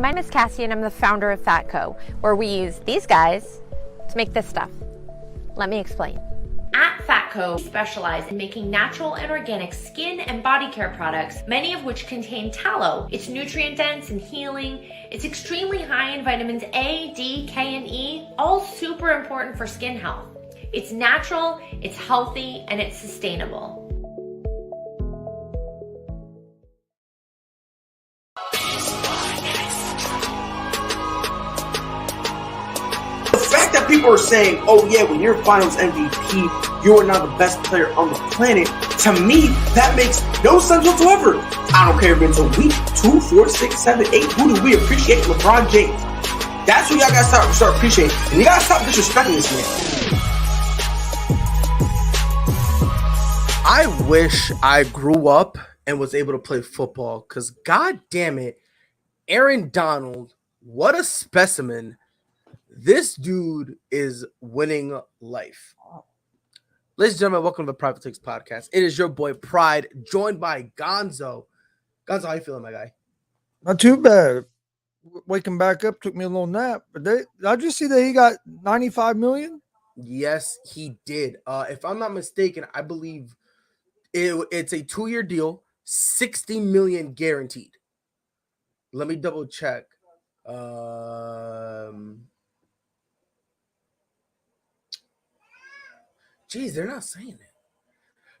My name is Cassie and I'm the founder of Fatco, where we use these guys to make this stuff. Let me explain. At Fatco, we specialize in making natural and organic skin and body care products, many of which contain tallow. It's nutrient dense and healing. It's extremely high in vitamins A, D, K, and E, all super important for skin health. It's natural, it's healthy, and it's sustainable. The fact that people are saying, oh yeah, when you're finals MVP, you are now the best player on the planet, to me, that makes no sense whatsoever. I don't care if it's a week, 2, 4, 6, 7, 8. Who do we appreciate? LeBron James. That's who y'all gotta start appreciating. And you gotta stop disrespecting this man. I wish I grew up and was able to play football, because god damn it, Aaron Donald, what a specimen. This dude is winning life. Ladies and gentlemen, welcome to the Prideful podcast. It is your boy Pride, joined by Gonzo. Gonzo, how you feeling, my guy? Not too bad. Waking back up took me a little nap, but did I just see that he got 95 million? Yes, he did. If I'm not mistaken, I believe it's a 2-year deal, 60 million guaranteed. Let me double check. Geez, they're not saying it.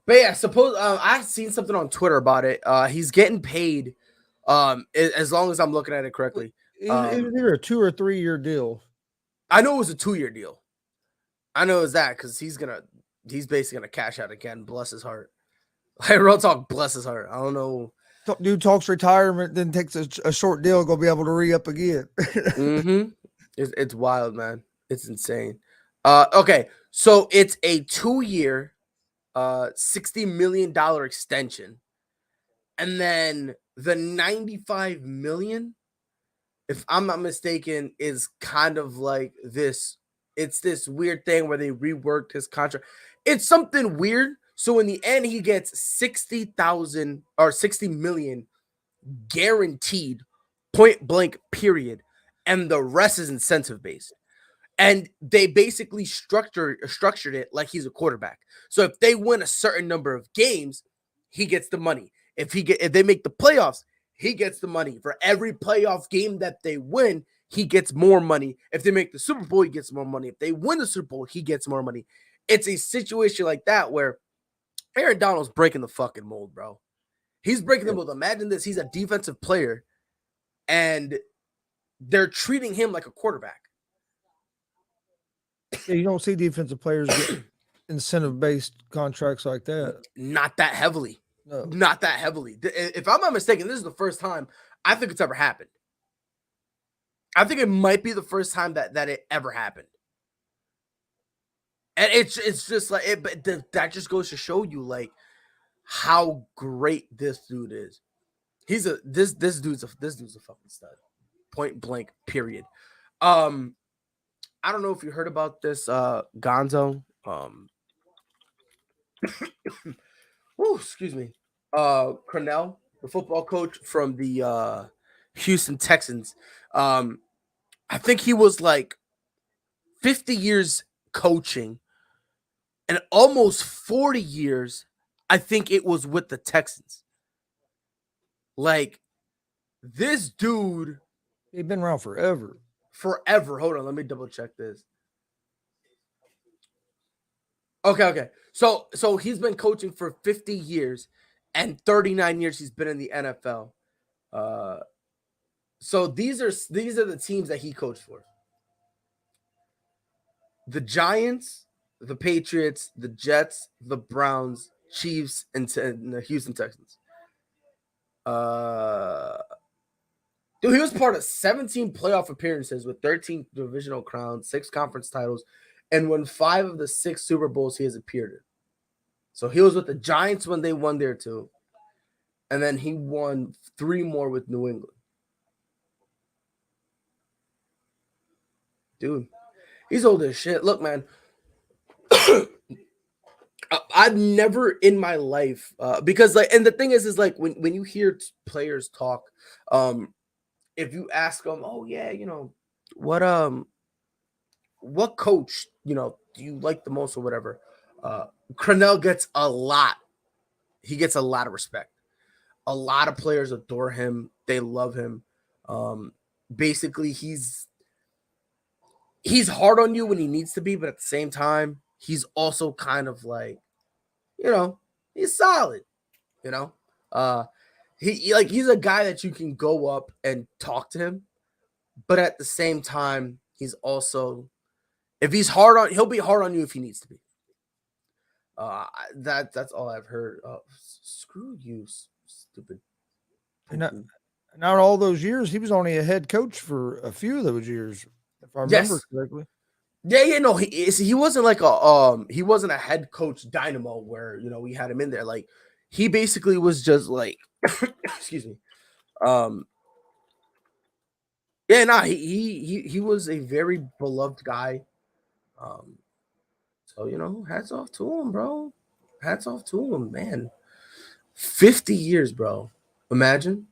But yeah, suppose I've seen something on Twitter about it. He's getting paid as long as I'm looking at it correctly. It was either a 2 or 3 year deal. I know it was a 2-year deal. I know it's that because he's basically gonna cash out again. Bless his heart. Like, real talk, bless his heart. I don't know. Dude talks retirement, then takes a short deal, gonna be able to re-up again. Mm-hmm. It's wild, man. It's insane. Okay, so it's a 2-year, $60 million extension, and then the 95 million, if I'm not mistaken, is kind of like this. It's this weird thing where they reworked his contract. It's something weird. So in the end, he gets 60,000 or 60 million guaranteed, point blank, period, and the rest is incentive based. And they basically structured it like he's a quarterback. So if they win a certain number of games, he gets the money. If they make the playoffs, he gets the money. For every playoff game that they win, he gets more money. If they make the Super Bowl, he gets more money. If they win the Super Bowl, he gets more money. It's a situation like that where Aaron Donald's breaking the fucking mold, bro. He's breaking the mold. Imagine this. He's a defensive player, and they're treating him like a quarterback. Yeah, you don't see defensive players get incentive-based contracts like that. Not that heavily. No. Not that heavily. If I'm not mistaken, this is the first time I think it's ever happened. I think it might be the first time that it ever happened. And it's just like it, but that just goes to show you like how great this dude is. This dude's a fucking stud. Point blank, period. I don't know if you heard about this, Gonzo. Excuse me. Cornell, the football coach from the Houston Texans. I think he was like 50 years coaching and almost 40 years, I think it was with the Texans. Like, this dude, He's been around forever. Hold on, let me double check this. Okay. So he's been coaching for 50 years and 39 years he's been in the NFL. So these are the teams that he coached for. The Giants, the Patriots, the Jets, the Browns, Chiefs, and the Houston Texans. Dude, he was part of 17 playoff appearances with 13 divisional crowns, 6 conference titles, and won 5 of the 6 Super Bowls he has appeared in. So he was with the Giants when they won there too. And then he won 3 more with New England. Dude, he's old as shit. Look, man, I've never in my life, because like, and the thing is like when you hear players talk, if you ask him, oh yeah, what coach, do you like the most or whatever, Crennel gets a lot. He gets a lot of respect. A lot of players adore him. They love him. Basically, he's hard on you when he needs to be, but at the same time, he's also kind of like, he's solid. You know, uh, he's a guy that you can go up and talk to him, but at the same time, he's also, if he's hard on, he'll be hard on you if he needs to be. That's all I've heard. Screw you, stupid. And not all those years, he was only a head coach for a few of those years, if I remember correctly. Yeah, no, he wasn't like he wasn't a head coach dynamo where we had him in there. Like he basically was just like excuse me. Yeah, nah, he was a very beloved guy. So hats off to him, bro. Hats off to him, man. 50 years, bro. Imagine.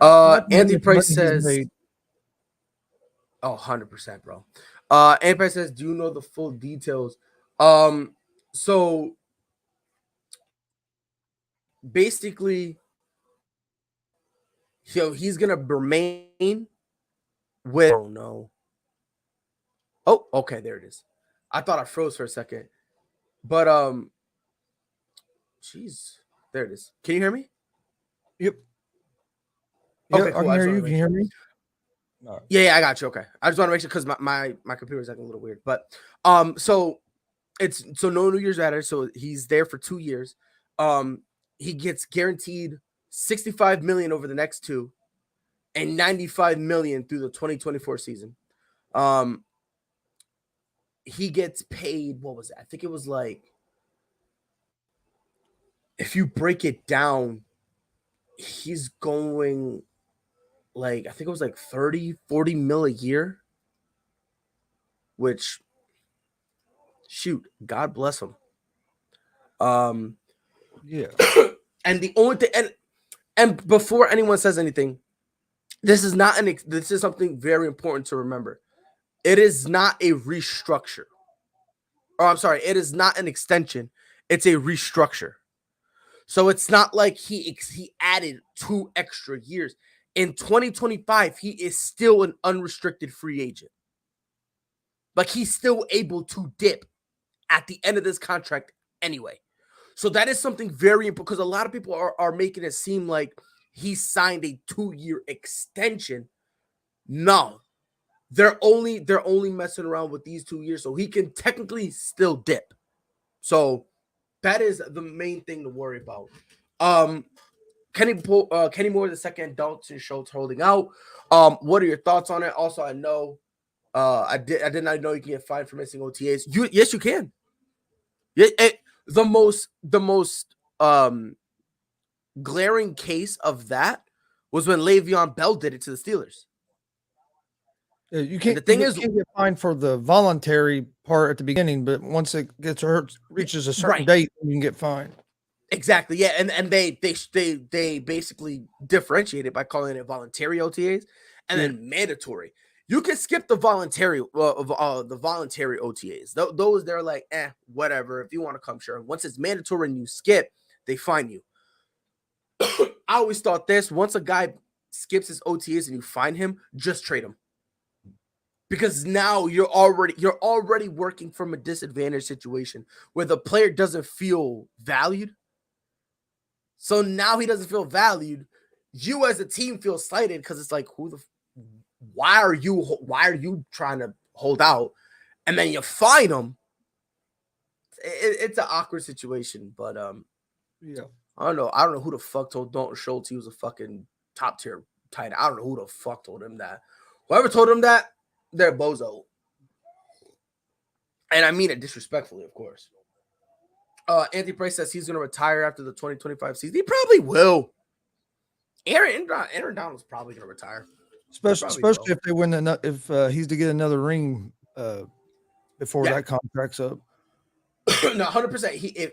Anthony Price says, oh, 100%, bro. Anthony Price says, do you know the full details? So basically, he's gonna remain with. Oh no. Oh, okay, there it is. I thought I froze for a second, but jeez, there it is. Can you hear me? Yep. Okay, cool. I can hear you. Can you hear me? No. Yeah, I got you. Okay, I just want to make sure because my computer is acting a little weird. But so no New Year's matter. So he's there for 2 years. He gets guaranteed $65 million over the next 2, and $95 million through the 2024 season. He gets paid. What was it? I think it was like, if you break it down, he's going like, I think it was like 30-40 mil a year, which, shoot, God bless him. Yeah. And the only thing, and before anyone says anything, this is something very important to remember. It is not a restructure. Or I'm sorry, it is not an extension. It's a restructure. So it's not like he added 2 extra years. In 2025, he is still an unrestricted free agent. Like he's still able to dip at the end of this contract anyway. So that is something very important, because a lot of people are making it seem like he signed a 2-year extension. No. They're only messing around with these 2 years, so he can technically still dip. So that is the main thing to worry about. Kenny Moore, the second Dalton Schultz holding out. What are your thoughts on it? Also, I know I did not know you can get fined for missing OTAs. Yes, you can. The most glaring case of that was when Le'Veon Bell did it to the Steelers. Yeah, you can't. And the thing you can't get fined for the voluntary part at the beginning, but once it reaches a certain date, you can get fined. Exactly. Yeah, and they basically differentiate it by calling it voluntary OTAs and then mandatory. You can skip the voluntary OTAs. Those they're like, whatever. If you want to come, sure. Once it's mandatory and you skip, they fine you. I always thought this: once a guy skips his OTAs and you fine him, just trade him. Because now you're already working from a disadvantaged situation where the player doesn't feel valued. So now he doesn't feel valued. You as a team feel slighted because it's like, why are you trying to hold out? And then you fine him. It's an awkward situation, but yeah. I don't know who the fuck told Dalton Schultz he was a fucking top tier tight end. I don't know who the fuck told him that. Whoever told him that, they're bozo. And I mean it disrespectfully, of course. Anthony Price says he's going to retire after the 2025 season. He probably will. Aaron Donald's probably going to retire. Especially if they win if he's to get another ring before that contract's up. No, 100%.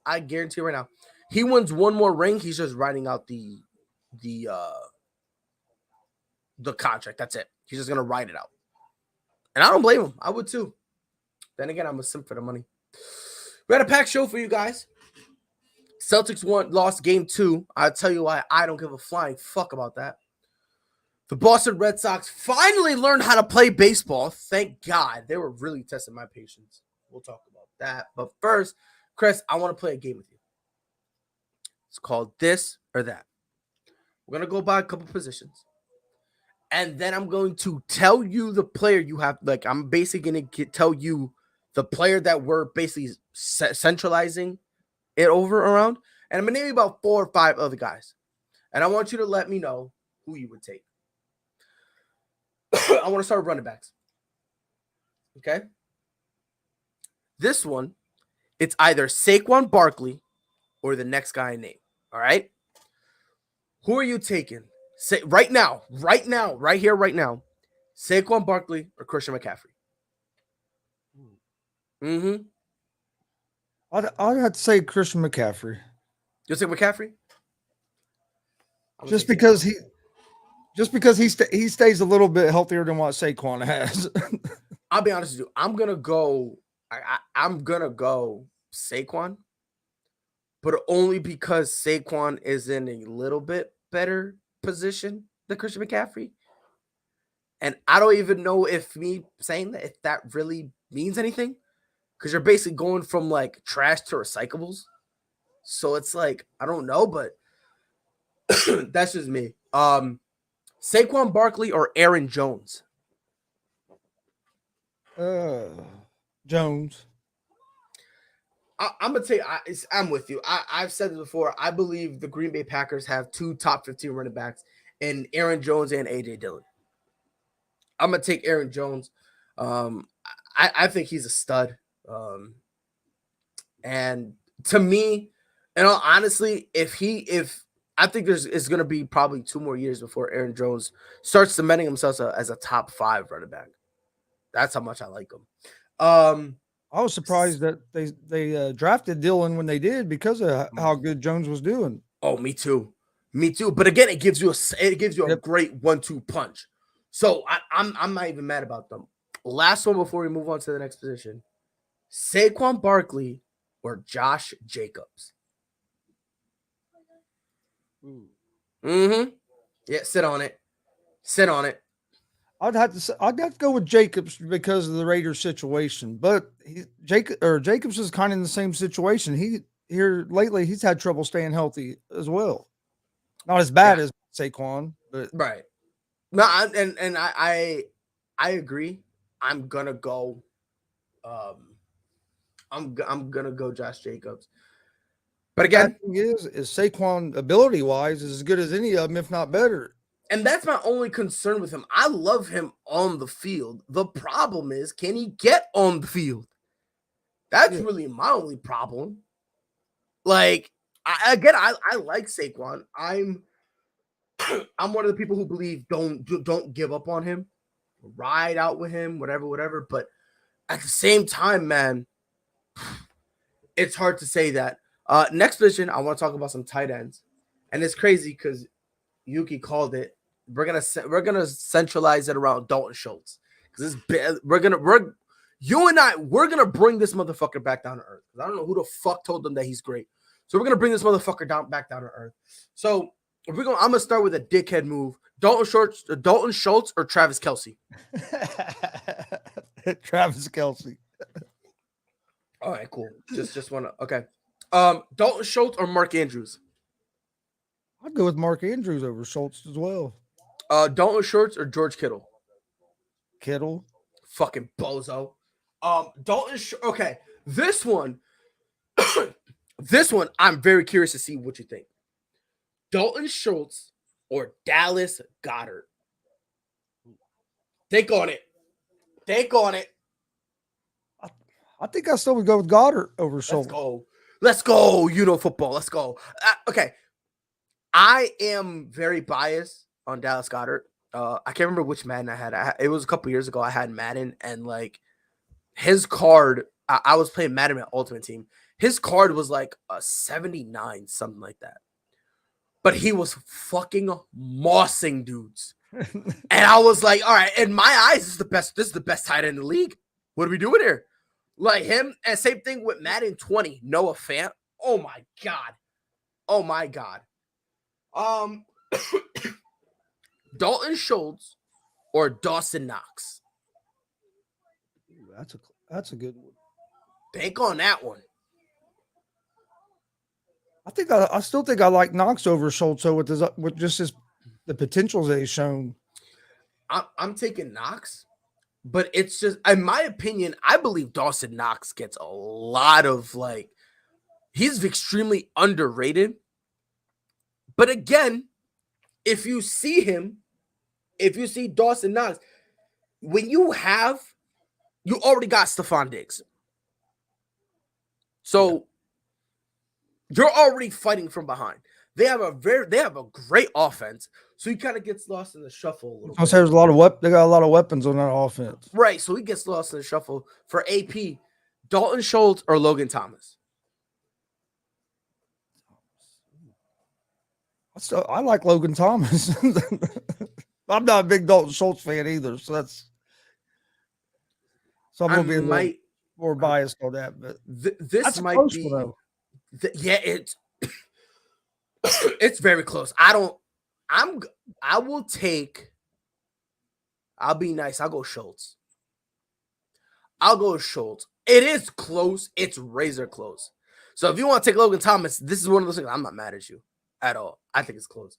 I guarantee right now, he wins one more ring, he's just writing out the contract. That's it. He's just gonna write it out. And I don't blame him. I would too. Then again, I'm a simp for the money. We had a packed show for you guys. Celtics lost game 2. I'll tell you why. I don't give a flying fuck about that. The Boston Red Sox finally learned how to play baseball. Thank God. They were really testing my patience. We'll talk about that. But first, Chris, I want to play a game with you. It's called This or That. We're going to go by a couple positions. And then I'm going to tell you the player you have. Like, I'm basically going to tell you the player that we're basically centralizing it around. And I'm going to name you about 4 or 5 other guys. And I want you to let me know who you would take. I want to start with running backs. Okay? This one, it's either Saquon Barkley or the next guy I name. All right? Who are you taking? Say right now, right here, right now. Saquon Barkley or Christian McCaffrey? Mm-hmm. I'd have to say Christian McCaffrey. You'll take McCaffrey? Just because he stays a little bit healthier than what Saquon has. I'll be honest with you. I'm gonna go Saquon, but only because Saquon is in a little bit better position than Christian McCaffrey. And I don't even know if me saying that, if that really means anything, because you're basically going from like trash to recyclables. So it's like, I don't know, but that's just me. Saquon Barkley or Aaron Jones? Jones. I'm gonna tell you, I'm with you. I've said it before. I believe the Green Bay Packers have 2 top 15 running backs in Aaron Jones and AJ Dillon. I'm gonna take Aaron Jones. I think he's a stud. And to me, and honestly, if I think it's gonna be probably 2 more years before Aaron Jones starts cementing himself as a top 5 running back. That's how much I like him. I was surprised that they drafted Dillon when they did because of how good Jones was doing. Oh, me too. But again, it gives you a great 1-2 punch. So I'm not even mad about them. Last one before we move on to the next position: Saquon Barkley or Josh Jacobs? Mm-hmm. Yeah, sit on it. I'd have to go with Jacobs because of the Raiders situation, but Jacobs is kind of in the same situation. Here lately he's had trouble staying healthy as well. Not as bad as Saquon, but right. No, I agree. I'm gonna go. I'm gonna go Josh Jacobs. But again, the thing is Saquon ability wise is as good as any of them, if not better. And that's my only concern with him. I love him on the field. The problem is, can he get on the field? That's really my only problem. Like, I like Saquon. I'm one of the people who believe don't give up on him. Ride out with him, whatever. But at the same time, man, it's hard to say that. Next position, I want to talk about some tight ends. And it's crazy because Yuki called it. We're gonna centralize it around Dalton Schultz because we're gonna bring this motherfucker back down to earth. I don't know who the fuck told them that he's great, so we're gonna bring this motherfucker back down to earth. So I'm gonna start with a dickhead move: Dalton Schultz or Travis Kelce. Travis Kelce. All right, cool. Just wanna okay. Dalton Schultz or Mark Andrews? I'd go with Mark Andrews over Schultz as well. Dalton Schultz or George Kittle? Kittle. Fucking bozo. Okay. This one, I'm very curious to see what you think. Dalton Schultz or Dallas Goedert? Think on it. I think I still would go with Goddard over Schultz. Let's go. Football. Let's go. Okay. I am very biased on Dallas Goedert. I can't remember which Madden I had. It was a couple years ago. I had Madden, and like his card, I was playing Madden at Ultimate Team. His card was like a 79, something like that. But he was fucking mossing dudes. And I was like, all right, in my eyes, this is the best tight end in the league. What are we doing here? Like him, and same thing with Madden 20, Noah Fant. Oh my God. Oh my God. Dalton Schultz or Dawson Knox? That's a good one. Bank on that one. I still think I like Knox over Schultz with just the potentials that he's shown. I'm taking Knox, but it's just, in my opinion, I believe Dawson Knox gets a lot of he's extremely underrated. But again, if you see Dawson Knox, when you already got Stephon Diggs. So you're already fighting from behind. They have a great offense. So he kind of gets lost in the shuffle a little bit. There's they got a lot of weapons on that offense. Right. So he gets lost in the shuffle. For AP, Dalton Schultz or Logan Thomas? I like Logan Thomas. I'm not a big Dalton Schultz fan either, so I'm gonna be a little more biased on that. But this might be, it's it's very close. I'll be nice. I'll go Schultz. It is close. It's razor close. So if you want to take Logan Thomas, this is one of those things. I'm not mad at you at all. I think it's close.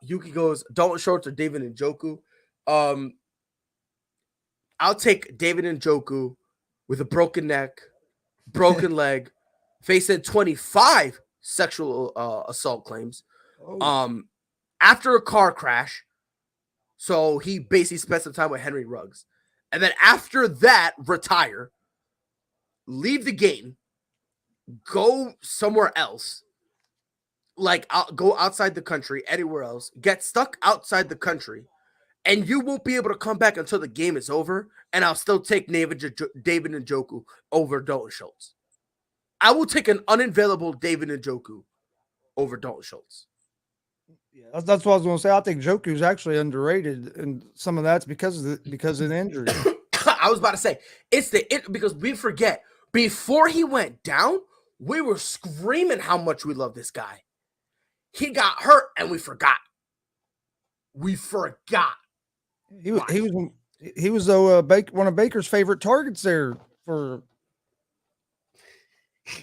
Yuki goes Dalton Schultz or David Njoku. I'll take David Njoku with a broken neck, broken leg, facing 25 sexual assault claims. After a car crash. So he basically spent some time with Henry Ruggs. And then after that, retire, leave the game, go somewhere else, go outside the country, anywhere else, get stuck outside the country, and you won't be able to come back until the game is over, and I'll still take David Njoku over Dalton Schultz. I will take an unavailable David Njoku over Dalton Schultz. Yeah, that's what I was going to say. I think Njoku's actually underrated, and some of that's because of the injury. I was about to say because we forget before he went down, we were screaming how much we love this guy. He got hurt, and we forgot. He was though one of Baker's favorite targets there for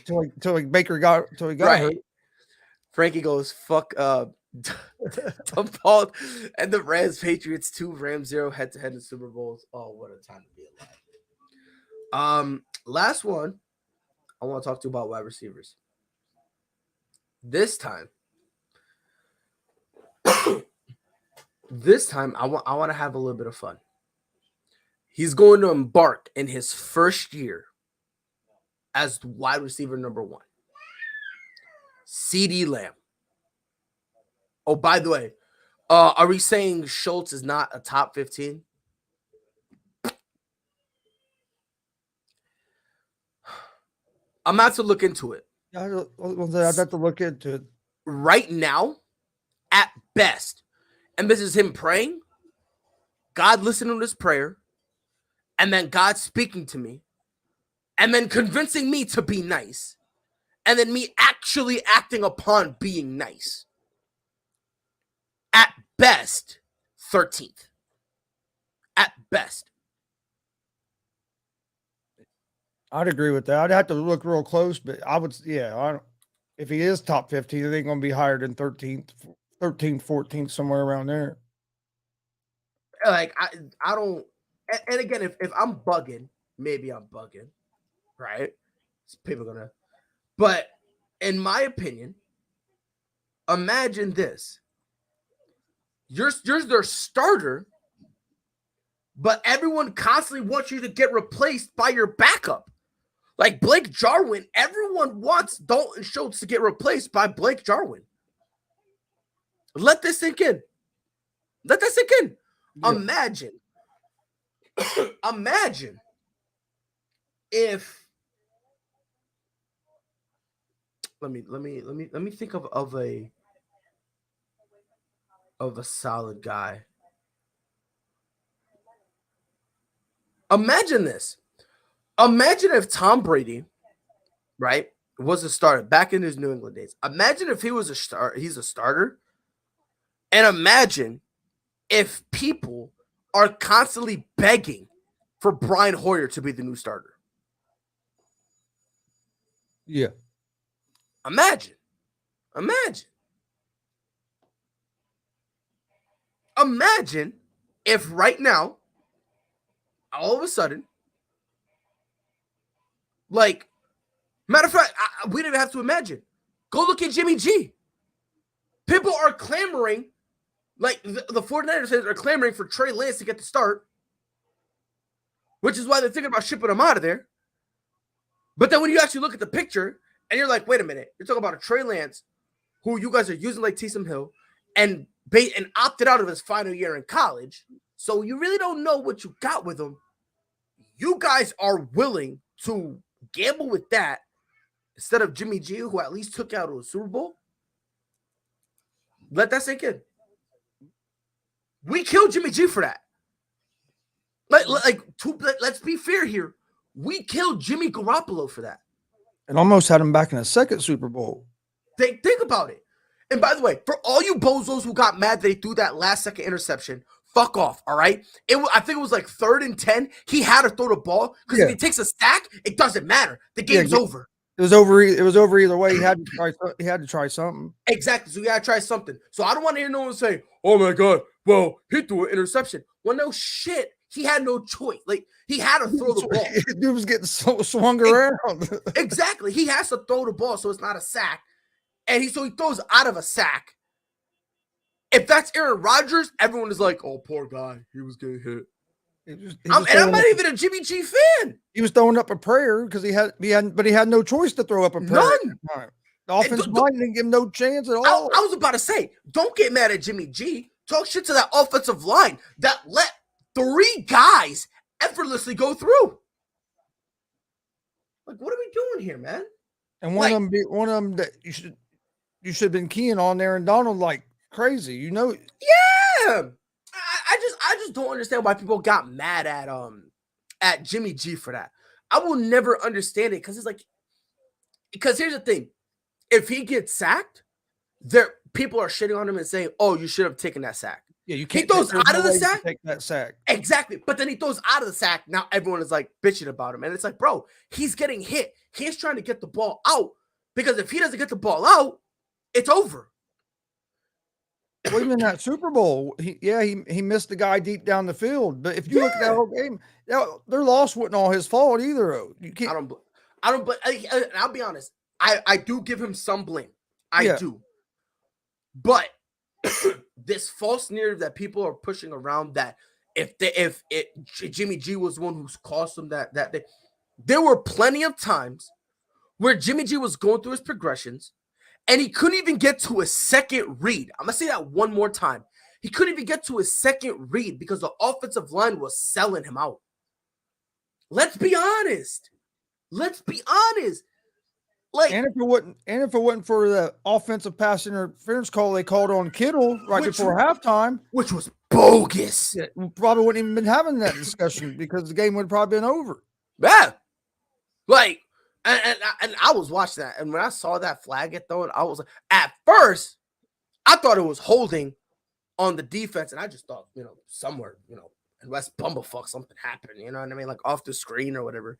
until Baker got hurt. Frankie goes fuck Ball and the Rams Patriots 2 Rams 0 head-to-head in Super Bowls. Oh, what a time to be alive. Last one I want to talk to you about wide receivers. This time I want to have a little bit of fun. He's going to embark in his first year as wide receiver number 1. CeeDee Lamb. Oh, by the way, are we saying Schultz is not a top 15? I'm about to look into it. I'd have to look into it. Right now, at best, and this is him praying, God listening to this prayer, and then God speaking to me, and then convincing me to be nice, and then me actually acting upon being nice. At best, 13th. At best. I'd agree with that. I'd have to look real close, but I would, if he is top 15, it ain't going to be higher than 13th, 14th, somewhere around there. Like, I don't, and again, if I'm bugging, maybe I'm bugging, right? People are gonna, but in my opinion, imagine this. You're their starter, but everyone constantly wants you to get replaced by your backup. Like Blake Jarwin, everyone wants Dalton Schultz to get replaced by Blake Jarwin. Let this sink in. Yeah. Imagine if let me think of a solid guy. Imagine this. Imagine if Tom Brady, right, was a starter back in his New England days. Imagine if he was he's a starter. And imagine if people are constantly begging for Brian Hoyer to be the new starter. Yeah. Imagine. Imagine if right now, all of a sudden, like, matter of fact, we don't even have to imagine. Go look at Jimmy G. People are clamoring, like the 49ers fans are clamoring for Trey Lance to get the start, which is why they're thinking about shipping him out of there. But then when you actually look at the picture and you're like, wait a minute, you're talking about a Trey Lance who you guys are using like Taysom Hill and opted out of his final year in college. So you really don't know what you got with him. You guys are willing to gamble with that instead of Jimmy G, who at least took out to a Super Bowl. Let that sink in. We killed Jimmy G for that. Let's be fair here. We killed Jimmy Garoppolo for that. And almost had him back in a second Super Bowl. Think about it. And by the way, for all you bozos who got mad they threw that last second interception, fuck off, all right? I think it was like 3rd and 10. He had to throw the ball because if he takes a sack, it doesn't matter. The game's over. It was over. It was over either way. He had to try something. Exactly. So you got to try something. So I don't want to hear no one say, oh my God, well, he threw an interception. Well, no shit. He had no choice. Like, he had to throw the ball. Dude was getting swung around. Exactly. He has to throw the ball so it's not a sack. And so he throws out of a sack. If that's Aaron Rodgers, everyone is like, oh, poor guy. He was getting hit. I'm not even a Jimmy G fan. He was throwing up a prayer because he had no choice to throw up a prayer. None. The offensive line didn't give him no chance at all. I was about to say, don't get mad at Jimmy G. Talk shit to that offensive line that let 3 guys effortlessly go through. Like, what are we doing here, man? And one of them that you should have been keying on there and Donald like crazy, you know. Yeah. I just don't understand why people got mad at Jimmy G for that. I will never understand it because here's the thing. If he gets sacked, people are shitting on him and saying, oh, you should have taken that sack. Yeah, you can't. He throws out of the sack. Take that sack. Exactly. But then he throws out of the sack. Now everyone is like bitching about him. And it's like, bro, he's getting hit. He's trying to get the ball out because if he doesn't get the ball out, it's over. Well, even that Super Bowl, he missed the guy deep down the field. But if you look at that whole game, their loss wasn't all his fault either. You can't. I'll be honest. I do give him some blame. I do. But this false narrative that people are pushing around that if Jimmy G was the one who's cost them that there were plenty of times where Jimmy G was going through his progressions and he couldn't even get to a second read. I'm gonna say that one more time. He couldn't even get to a second read because the offensive line was selling him out. Let's be honest. Like, and if it wasn't for the offensive pass interference call they called on Kittle before halftime, which was bogus, we probably wouldn't even been having that discussion because the game would have probably been over. Yeah, like, and I was watching that, and when I saw that flag get thrown, I was like, at first, I thought it was holding on the defense, and I just thought, somewhere, unless bumblefuck something happened, you know what I mean, like off the screen or whatever.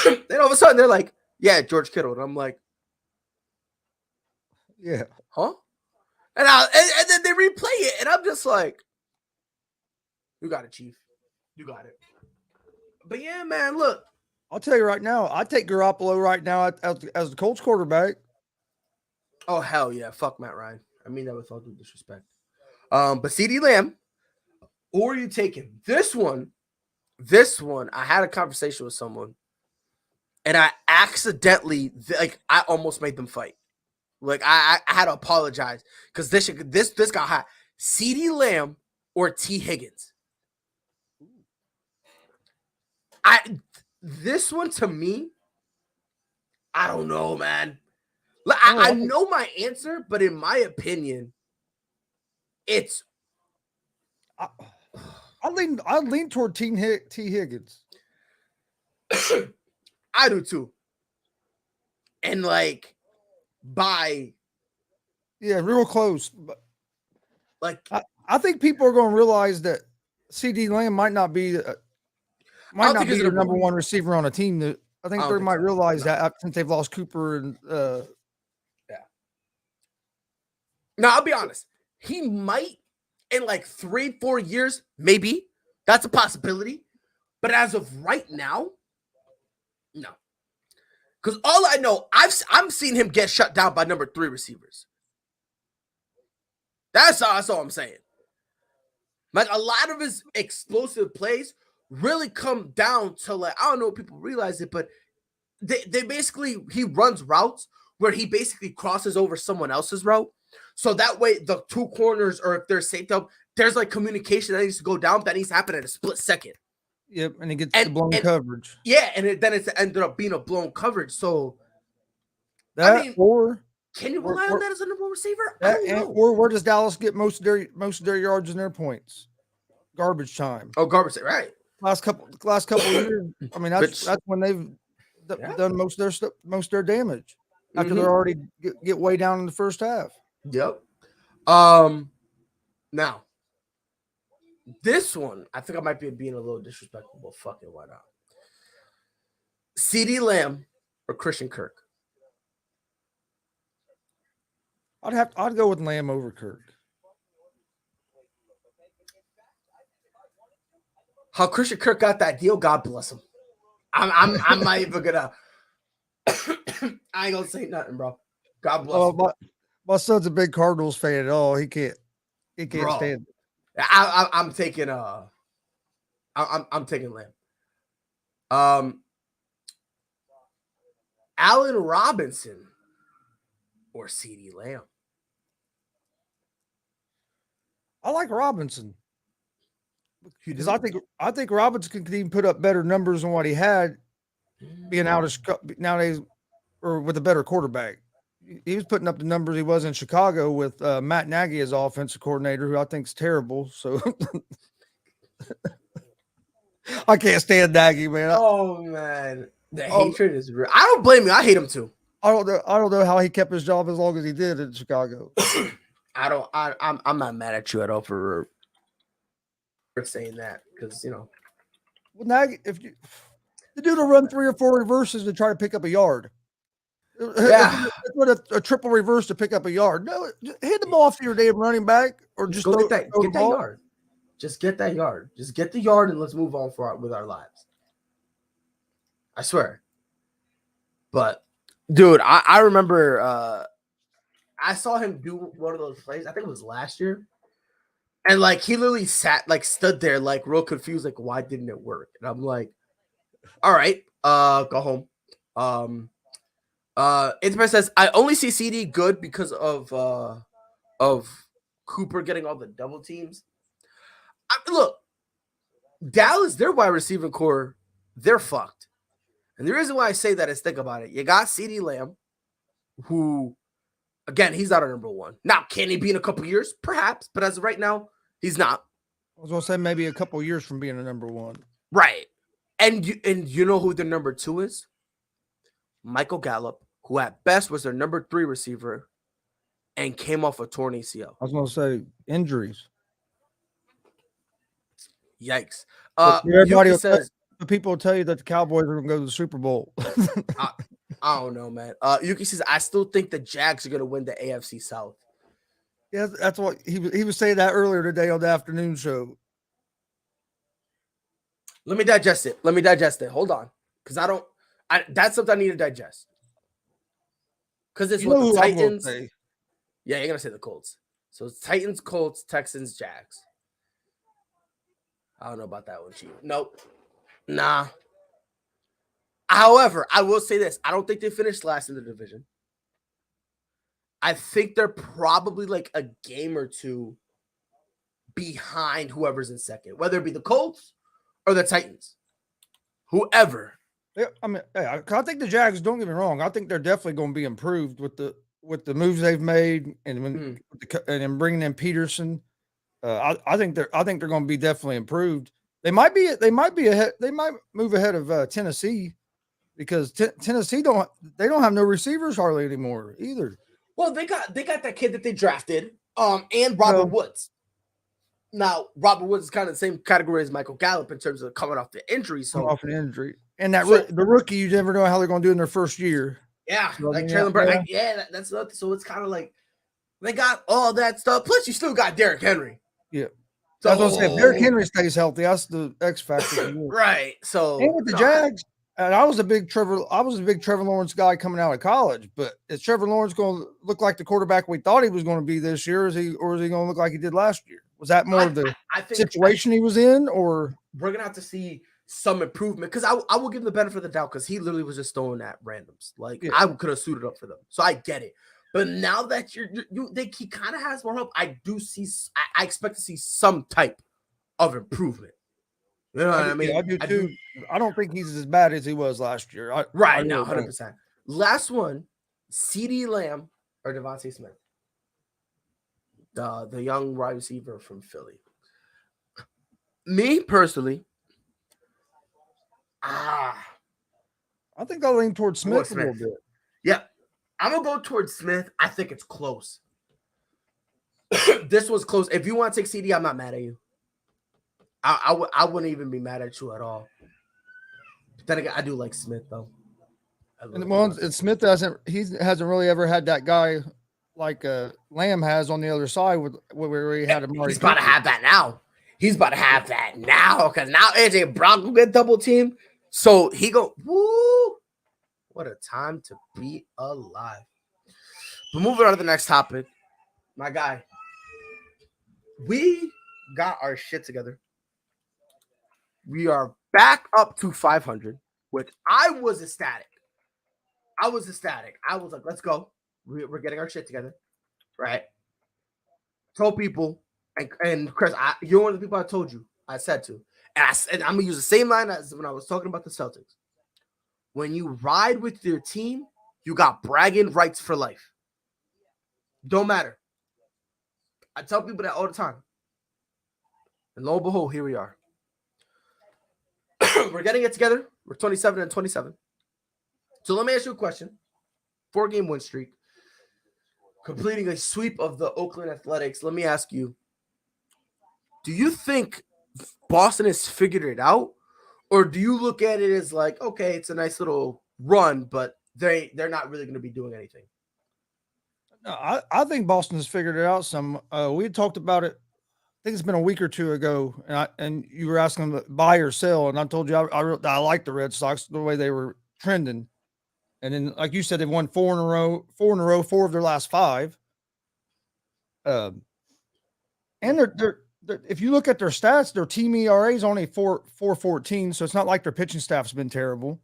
Then all of a sudden, they're like, yeah, George Kittle. And I'm like, yeah. Huh? And then they replay it. And I'm just like, you got it, Chief. You got it. But yeah, man, look. I'll tell you right now, I take Garoppolo right now as the Colts quarterback. Oh, hell yeah. Fuck Matt Ryan. I mean that with all due disrespect. But CeeDee Lamb, or you taking this one, I had a conversation with someone. And I accidentally, I almost made them fight. Like, I had to apologize because this got hot. CeeDee Lamb or T. Higgins. This one, to me, I don't know, man. I know my answer, but in my opinion, it's. I lean toward T. Higgins. I do too. And like by real close. But like I think people are going to realize that CD Lamb might not be the number one receiver on a team. That I think they might realize that since they've lost Cooper and Now I'll be honest. He might in like 3-4 years, maybe. That's a possibility. But as of right now, no. Because all I know, I'm seeing him get shut down by number 3 receivers. That's all I'm saying. Like a lot of his explosive plays really come down to like, I don't know if people realize it, but they basically, he runs routes where he basically crosses over someone else's route. So that way the 2 corners, or if they're safety up, there's like communication that needs to go down. That needs to happen in a split second. Yep, and he gets the blown coverage. Yeah, and then it's ended up being a blown coverage. So that, I mean, or can you rely on that as a number one receiver? I don't know. Or where does Dallas get most of their yards and their points? Garbage time. Oh, garbage time, right? Last couple of years. I mean, that's when they've done most of their damage after they're already get way down in the first half. Yep. Now, this one, I think I might be being a little disrespectful, but fucking why not? CeeDee Lamb or Christian Kirk? I'd go with Lamb over Kirk. How Christian Kirk got that deal, God bless him. I'm not even gonna. I ain't gonna say nothing, bro. God bless him. My son's a big Cardinals fan at all. He can't stand it. I'm taking I'm taking Lamb. Allen Robinson or CeeDee Lamb. I like Robinson because I think Robinson can even put up better numbers than what he had being out of nowadays, or with a better quarterback. He was putting up the numbers he was in Chicago with Matt Nagy as offensive coordinator, who I think is terrible. So I can't stand Nagy, man. Oh man, the hatred is real. I don't blame you. I hate him too. I don't know how he kept his job as long as he did in Chicago. I'm not mad at you at all for saying that, because well, Nagy, if you do to run 3 or 4 reverses to try to pick up a yard. Yeah, a triple reverse to pick up a yard. No, hit the ball off to your damn running back, or just get that yard. Just get that yard. Just get the yard, and let's move on with our lives. I swear. But dude, I remember I saw him do one of those plays. I think it was last year, and like he literally stood there like real confused, like why didn't it work? And I'm like, all right, go home. Internet says I only see CD good because of Cooper getting all the double teams. Look, Dallas, their wide receiving core, they're fucked. And the reason why I say that is, think about it. You got CeeDee Lamb, who, again, he's not a number one. Now, can he be in a couple years? Perhaps, but as of right now, he's not. I was gonna say maybe a couple years from being a number one. Right. And you know who the number 2 is? Michael Gallup, who at best was their number 3 receiver and came off a torn ACL. I was going to say injuries. Yikes. People will tell you that the Cowboys are going to go to the Super Bowl. I don't know, man. Yuki says, I still think the Jags are going to win the AFC South. Yeah, that's what he was saying that earlier today on the afternoon show. Let me digest it. Hold on. Because that's something I need to digest. Because it's what the Titans. Yeah, you're going to say the Colts. So it's Titans, Colts, Texans, Jags. I don't know about that one, Chief. Nope. Nah. However, I will say this. I don't think they finished last in the division. I think they're probably like a game or 2 behind whoever's in second, whether it be the Colts or the Titans. Whoever. I mean, I think the Jags. Don't get me wrong. I think they're definitely going to be improved with the moves they've made, and Mhm. and then bringing in Peterson. I think they're going to be definitely improved. They might be ahead. They might move ahead of Tennessee because Tennessee don't have no receivers hardly anymore either. Well, they got that kid that they drafted, and Robert Well, Woods. Now, Robert Woods is kind of the same category as Michael Gallup in terms of coming off the injury. coming So, off an injury, and the rookie, you never know how they're going to do in their first year. yeah, So, like yeah, Traylon Burke. That's nothing. So it's kind of like they got all that stuff. Plus, you still got Derrick Henry. yeah. So, I was going to say, if Derrick Henry stays healthy, that's the X factor. right. So, And with the Jags, and I was a big Trevor Lawrence guy coming out of college. But is Trevor Lawrence going to look like the quarterback we thought he was going to be this year? Or is he going to look like he did last year? Was that more of the situation he was in, or we're gonna have to see some improvement? Because I will give him the benefit of the doubt because he literally was just throwing at randoms. Like I could have suited up for them, so I get it. But now that he kind of has more help, I do see. I expect to see some type of improvement. You know what I mean? I do too. I don't think he's as bad as he was last year. Right now, 100%. Last one, CeeDee Lamb or Devontae Smith, the young wide receiver from Philly. Me personally, I think I'll lean towards Smith a little bit. Yeah, I'm gonna go towards Smith. I think it's close. This was close. If you want to take CD, I'm not mad at you. I wouldn't even be mad at you at all. But then again, I do like Smith though. And Smith hasn't really ever had that guy like Lamb has on the other side where he had him. He's about to have that now. He's about to have that now because now AJ Brown will get double teamed. So he go, woo! What a time to be alive. But moving on to the next topic, my guy. We got our shit together. We are back up to 500, which I was ecstatic. I was like, let's go. We're getting our shit together, right? Told people, and Chris, you're one of the people I said to. And I'm going to use the same line as when I was talking about the Celtics. When you ride with your team, you got bragging rights for life. Don't matter. I tell people that all the time. And lo and behold, here we are. We're getting it together. We're 27-27. So let me ask you a question. 4-game win streak. Completing a sweep of the Oakland Athletics. Let me ask you, do you think Boston has figured it out? Or do you look at it as like, okay, it's a nice little run, but they're not really going to be doing anything? No, I think Boston has figured it out some. We had talked about it, I think it's been a week or two ago, and you were asking them to buy or sell, and I told you I like the Red Sox, the way they were trending. And then, like you said, they've won 4 in a row, 4 of their last 5. And they're if you look at their stats, their team ERA is only 4.14, so it's not like their pitching staff's been terrible.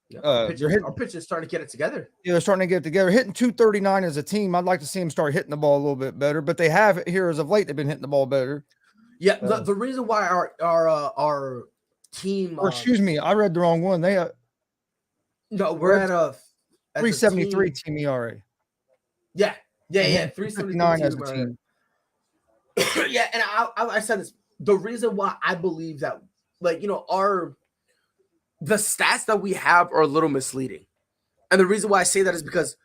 Yeah, our pitching is starting to get it together. Yeah, they're starting to get it together. Hitting 239 as a team. I'd like to see them start hitting the ball a little bit better, but they have it here as of late. They've been hitting the ball better. Yeah, the reason why our team. Or excuse me, I read the wrong one. We're at a 373 team ERA. Yeah, 379 as a team. Yeah, and I said this. The reason why I believe that, the stats that we have are a little misleading. And the reason why I say that is because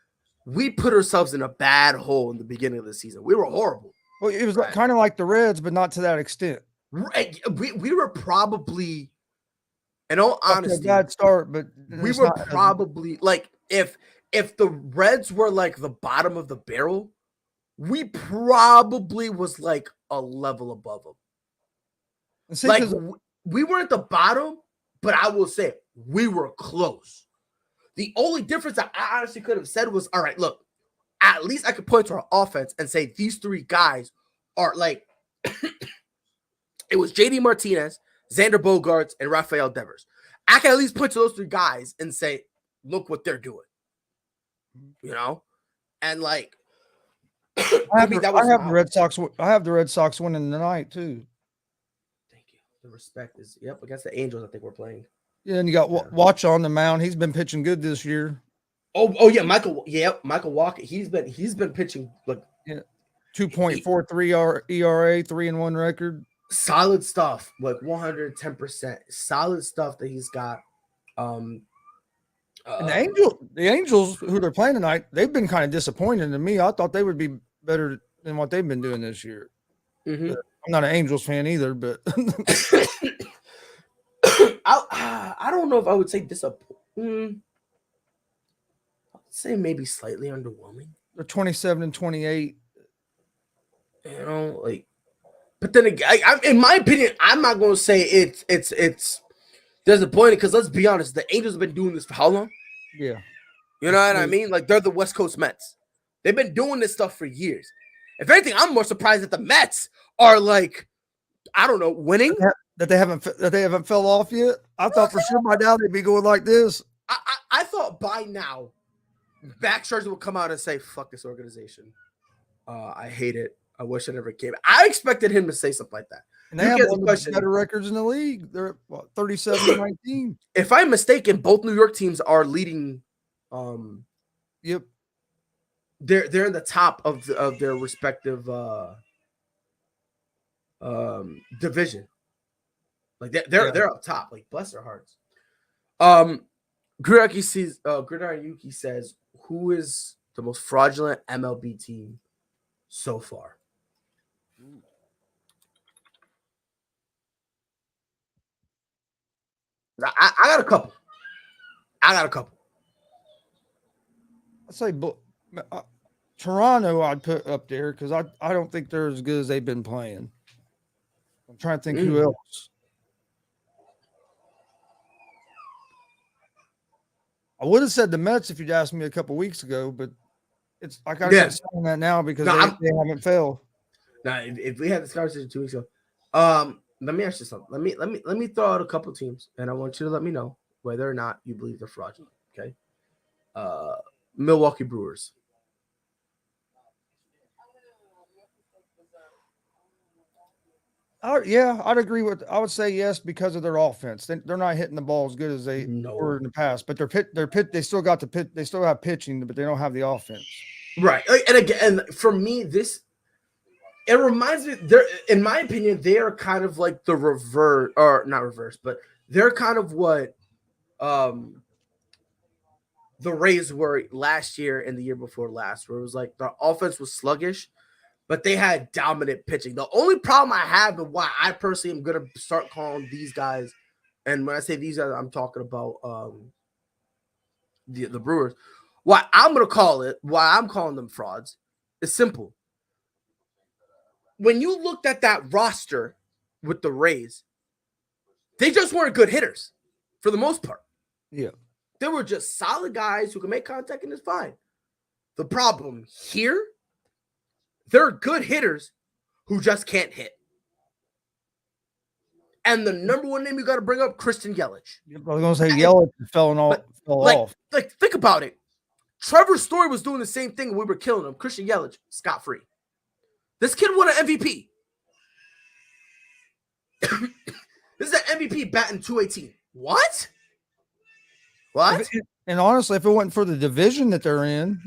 we put ourselves in a bad hole in the beginning of the season. We were horrible. Well, it was kind of like the Reds, but not to that extent. Right. We were probably, in all honesty, a bad start, but we were probably like if the Reds were like the bottom of the barrel, we probably was like a level above them. See, like we weren't the bottom, but I will say we were close. The only difference that I honestly could have said was, all right, look, at least I could point to our offense and say these 3 guys are like, it was JD Martinez, Xander Bogaerts, and Rafael Devers. I can at least point to those 3 guys and say, look what they're doing. You know? And like, I have the Red Sox winning tonight too. Thank you. The respect is against the Angels. I think we're playing. Yeah, and you got Watch on the mound. He's been pitching good this year. Oh yeah, Michael Walker. He's been pitching like 2.43 ERA, 3-1 record. solid stuff, like 110%. Solid stuff that he's got. And the Angels, who they're playing tonight, they've been kind of disappointing to me. I thought they would be better than what they've been doing this year. Mm-hmm. I'm not an Angels fan either, but I don't know if I would say disappointing. I'd say maybe slightly underwhelming. they're 27-28. You know, like, but then again, in my opinion, I'm not going to say it's disappointing because let's be honest, the Angels have been doing this for how long? Yeah, You know what I mean? Like they're the West Coast Mets. They've been doing this stuff for years. If anything, I'm more surprised that the Mets are like, I don't know, winning. that they haven't fell off yet. I thought for sure by now they'd be going like this. I thought by now, Max Scherzer would come out and say, "Fuck this organization. I hate it. I wish I never came." I expected him to say something like that. And they have one of the better records in the league. They're 37-19. If I'm mistaken, both New York teams are leading. Yep. They're in the top of their respective division. Like they're up top. Like bless their hearts. Gridiron Yuki says, "Who is the most fraudulent MLB team so far?" I got a couple. I'd say Toronto I'd put up there because I don't think they're as good as they've been playing. I'm trying to think who else. I would have said the Mets if you'd asked me a couple weeks ago, but it's I got to get saying that now because they haven't failed. Now, if we had this conversation 2 weeks ago, let me ask you something. Let me throw out a couple teams, and I want you to let me know whether or not you believe they're fraudulent. Okay, Milwaukee Brewers. I'd agree with. I would say yes because of their offense. They're not hitting the ball as good as they were in the past, but they still got the pit. They still have pitching, but they don't have the offense. Right, and again, for me, it reminds me. In my opinion, they are kind of like the reverse, or not reverse, but they're kind of what the Rays were last year and the year before last, where it was like the offense was sluggish, but they had dominant pitching. The only problem I have and why I personally am going to start calling these guys, and when I say these guys, I'm talking about the Brewers. Why I'm calling them frauds is simple. When you looked at that roster with the Rays, they just weren't good hitters for the most part. Yeah. They were just solid guys who can make contact and it's fine. The problem here, they're good hitters who just can't hit. And the number one name you got to bring up, Christian Yelich. I was going to say Yelich fell off. Like, think about it. Trevor Story was doing the same thing. We were killing him. Christian Yelich, scot-free. This kid won an MVP. This is an MVP batting 218. What? And honestly, if it wasn't for the division that they're in,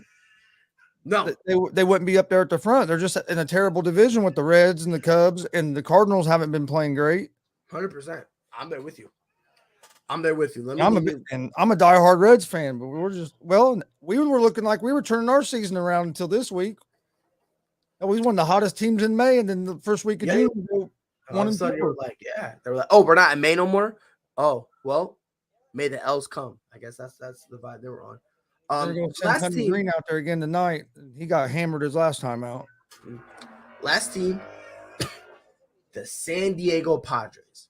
no, they wouldn't be up there at the front. They're just in a terrible division with the Reds and the Cubs, and the Cardinals haven't been playing great. 100%. I'm there with you. I'm a diehard Reds fan, but we were looking like we were turning our season around until this week. We won the hottest teams in May, and then the first week of June, all of a sudden they were like, oh, we're not in May no more. Oh, well, may the L's come. I guess that's the vibe they were on. Last team Green out there again tonight. He got hammered his last time out. Last team, the San Diego Padres.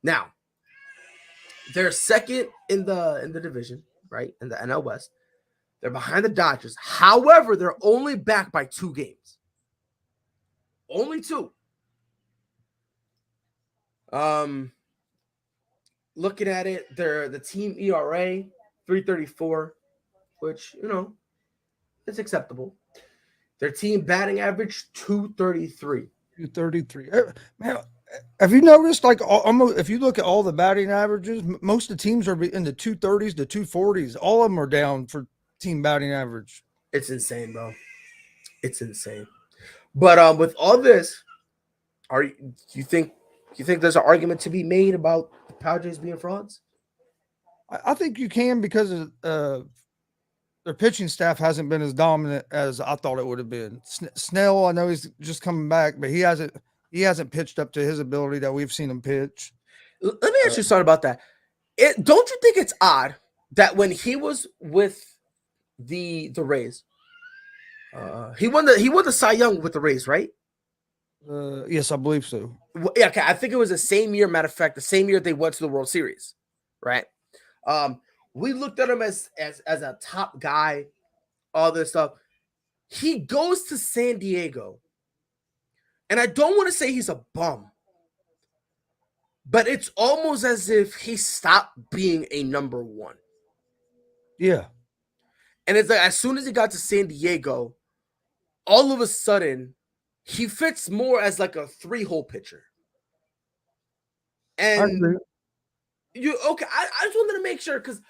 Now, they're second in the division, right? In the NL West. They're behind the Dodgers. However, they're only back by 2 games. Only 2. Looking at it, they're the team ERA 3.34, which, it's acceptable. Their team batting average 2.33. 2.33. Man, Have you noticed, like, almost if you look at all the batting averages, most of the teams are in the 230s to 240s. All of them are down for team batting average. It's insane, bro. It's insane. But with all this, you think there's an argument to be made about the Padres being frauds? I think you can because their pitching staff hasn't been as dominant as I thought it would have been. Snell, I know he's just coming back, but he hasn't pitched up to his ability that we've seen him pitch. Let me ask you something about that. Don't you think it's odd that when he was with the Rays, he won the Cy Young with the Rays, right? Yes, I believe so. Yeah, okay. I think it was the same year. Matter of fact, the same year they went to the World Series, right? We looked at him as a top guy, all this stuff. He goes to San Diego, and I don't want to say he's a bum, but it's almost as if he stopped being a number one. Yeah. And it's like as soon as he got to San Diego, all of a sudden, he fits more as like a 3-hole pitcher. And I just wanted to make sure because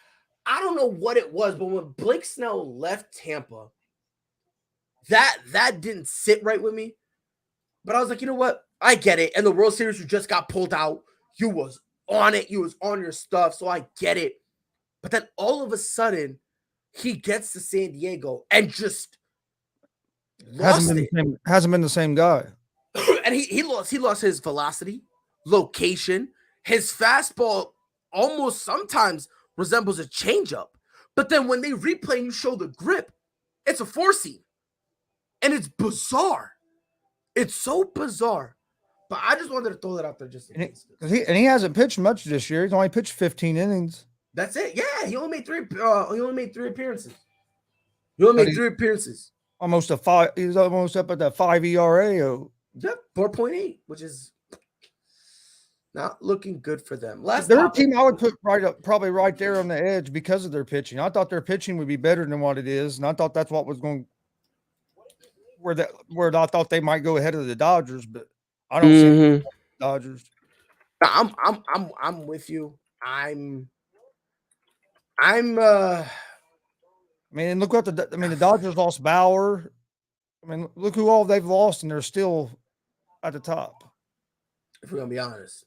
I don't know what it was, but when Blake Snell left Tampa, that didn't sit right with me. But I was like, you know what? I get it. And the World Series, you just got pulled out. You was on it. You was on your stuff. So I get it. But then all of a sudden, he gets to San Diego and just Hasn't been the same guy. And he lost his velocity, location. His fastball almost sometimes resembles a changeup. But then when they replay and you show the grip, it's a 4-seam. And it's bizarre. It's so bizarre. But I just wanted to throw that out there just in case. He hasn't pitched much this year. He's only pitched 15 innings. That's it. Yeah, he only made three appearances. He only made 3 appearances. Almost a 5. He's almost up at that 5 ERA. Yep, 4.8, which is not looking good for them. Their team I would put probably right there on the edge because of their pitching. I thought their pitching would be better than what it is, and I thought that's what was going where I thought they might go ahead of the Dodgers, but I don't see the Dodgers. I'm with you. I mean, look what the Dodgers lost Bauer. I mean, look who all they've lost, and they're still at the top. If we're gonna be honest.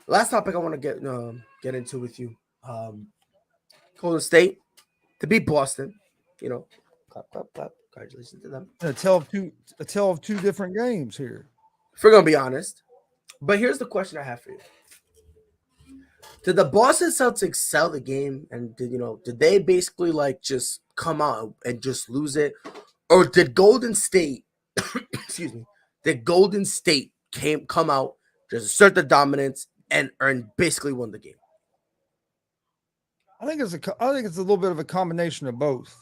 Last topic I want to get into with you. Golden State to beat Boston. You know, clap, clap, clap. Congratulations to them. A tale of two different games here. If we're gonna be honest. But here's the question I have for you. Did the Boston Celtics sell the game, and did they basically like just come out and just lose it, or did Golden State, excuse me, did Golden State come out, just assert the dominance and basically won the game? I think it's a little bit of a combination of both.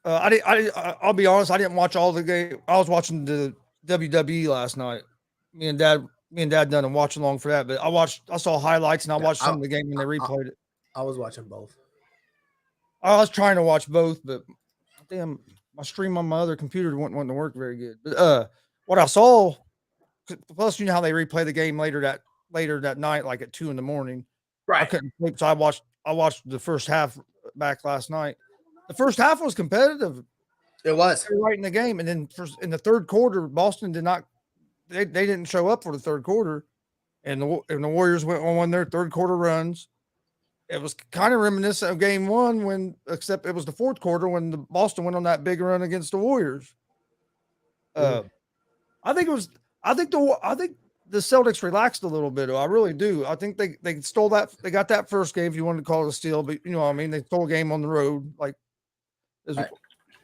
I'll be honest, I didn't watch all the game. I was watching the WWE last night. Me and Dad done and watch along for that, but I saw highlights and I watched some of the game when they replayed it. I was watching both. I was trying to watch both, but damn, my stream on my other computer wasn't to work very good. But what I saw, plus you know how they replay the game later that night, like at 2 a.m. Right. I couldn't sleep, so I watched the first half back last night. The first half was competitive. It was. They were right in the game, and then in the third quarter, Boston did not. They didn't show up for the third quarter, and the Warriors went on their third quarter runs. It was kind of reminiscent of Game 1 except it was the fourth quarter when the Boston went on that big run against the Warriors. I think the Celtics relaxed a little bit. I really do. I think they stole that. They got that first game, if you want to call it a steal, but you know what I mean. They stole a game on the road,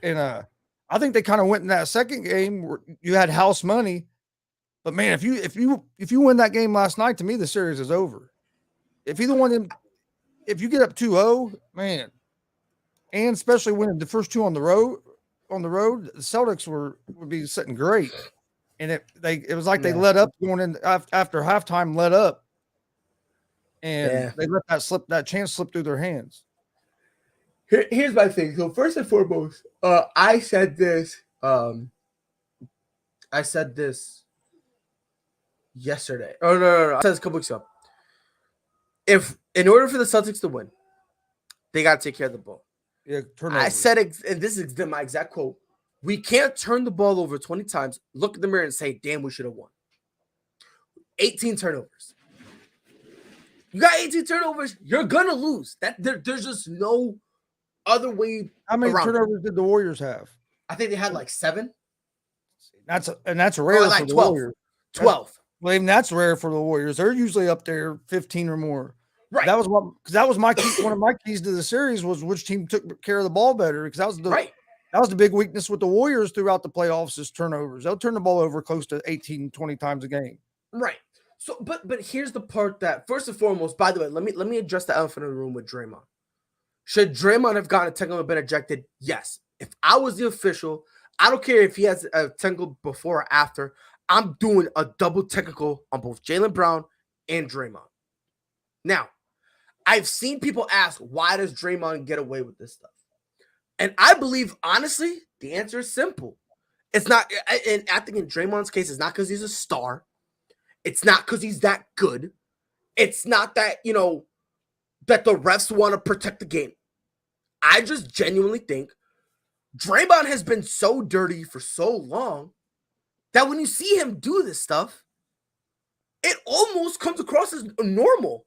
and I think they kind of went in that second game where you had house money. But man, if you win that game last night, to me the series is over. If you get up 2-0, man, and especially winning the first 2 on the road, the Celtics would be sitting great. And it was like they let up going in after halftime, let up, and they let that chance slip through their hands. Here's my thing. So first and foremost, I said this I said this yesterday. Oh no. I said this a couple weeks ago. If in order for the Celtics to win, they got to take care of the ball. Yeah, turnovers. I said, and this is my exact quote: "We can't turn the ball over 20 times, look in the mirror, and say, damn, we should have won.' 18 turnovers. You got 18 turnovers, you're gonna lose. There's just no other way. How many around turnovers it. did the Warriors have? I think they had like 7. That's rare like for the 12. Warriors. 12. Well, even that's rare for the Warriors. They're usually up there 15 or more. Right. That was my key, one of my keys to the series was which team took care of the ball better, because that was the big weakness with the Warriors throughout the playoffs is turnovers. They'll turn the ball over close to 18, 20 times a game. Right. So, but here's the part that, first and foremost, by the way, let me address the elephant in the room with Draymond. Should Draymond have gotten a technical and been ejected? Yes. If I was the official, I don't care if he has a technical before or after. I'm doing a double technical on both Jaylen Brown and Draymond. Now, I've seen people ask, why does Draymond get away with this stuff? And I believe, honestly, the answer is simple. It's not, and I think in Draymond's case, it's not because he's a star. It's not because he's that good. It's not that, that the refs want to protect the game. I just genuinely think Draymond has been so dirty for so long that when you see him do this stuff, it almost comes across as normal.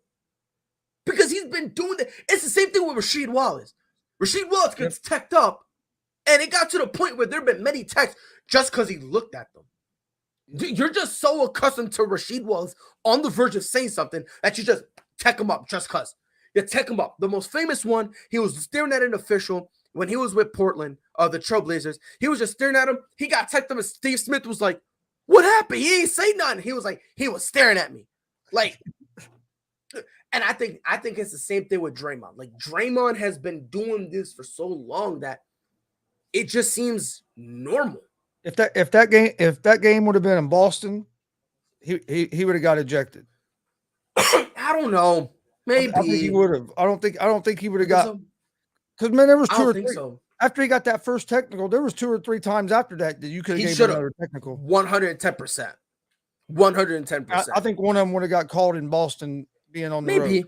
Because he's been doing it. It's the same thing with Rasheed Wallace. Rasheed Wallace gets teched up, and it got to the point where there have been many techs just because he looked at them. You're just so accustomed to Rasheed Wallace on the verge of saying something that you just tech him up just because. You tech him up. The most famous one, he was staring at an official when he was with Portland, the Trailblazers. He was just staring at him. He got teched up, and Steve Smith was like, what happened? He ain't say nothing. He was like, he was staring at me. Like, and I think it's the same thing with Draymond. Like, Draymond has been doing this for so long that it just seems normal. If that game would have been in Boston, he would have got ejected. I don't know. Maybe I think he would have. I don't think he would have got, because man, there was 2 or 3. So. After he got that first technical, there was 2 or 3 times after that you could have given another technical. 110%. 110%. I think one of them would have got called in Boston being on the road.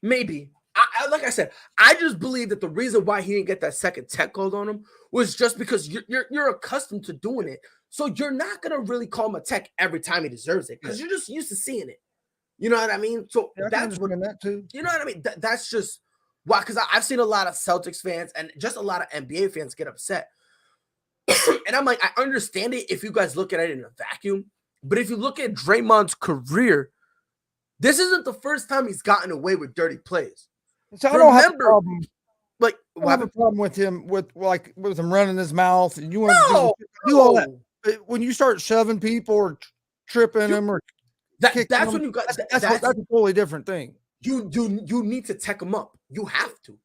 Maybe. I like I said, I just believe that the reason why he didn't get that second tech called on him was just because you're accustomed to doing it. So you're not gonna really call him a tech every time he deserves it because you're just used to seeing it. You know what I mean? So that's what that too. You know what I mean? That's just why, because I've seen a lot of Celtics fans and just a lot of NBA fans get upset. And I'm like, I understand it if you guys look at it in a vacuum, but if you look at Draymond's career, this isn't the first time he's gotten away with dirty plays. So I don't have a problem. Like, I have a problem with him with him running his mouth and you want to do all that. But when you start shoving people or tripping them or that's them, when you got that's a totally different thing. You need to tech him up. You have to.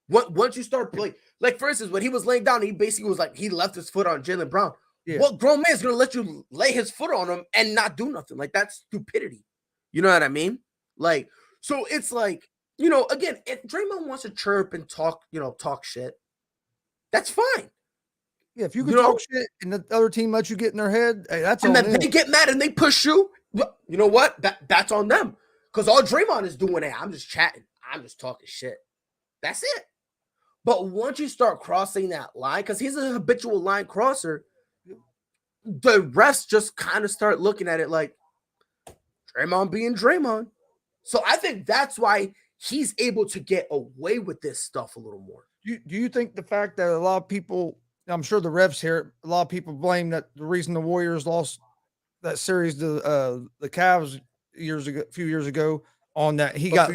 Once you start playing, like for instance, when he was laying down, he basically was like he left his foot on Jaylen Brown. Yeah. What grown man's gonna let you lay his foot on him and not do nothing? Like, that's stupidity. You know what I mean? Like, so it's like, again, if Draymond wants to chirp and talk shit, that's fine. Yeah, if you can talk shit and the other team lets you get in their head, hey, that's and on then them. they get mad and they push you. You know what? That's on them. Because all Draymond is doing, I'm just chatting. I'm just talking shit. That's it. But once you start crossing that line, because he's a habitual line crosser, the refs just kind of start looking at it like Draymond being Draymond. So I think that's why he's able to get away with this stuff a little more. Do you think the fact that a lot of people, I'm sure the refs here, a lot of people blame that the reason the Warriors lost that series to the Cavs a few years ago on that he got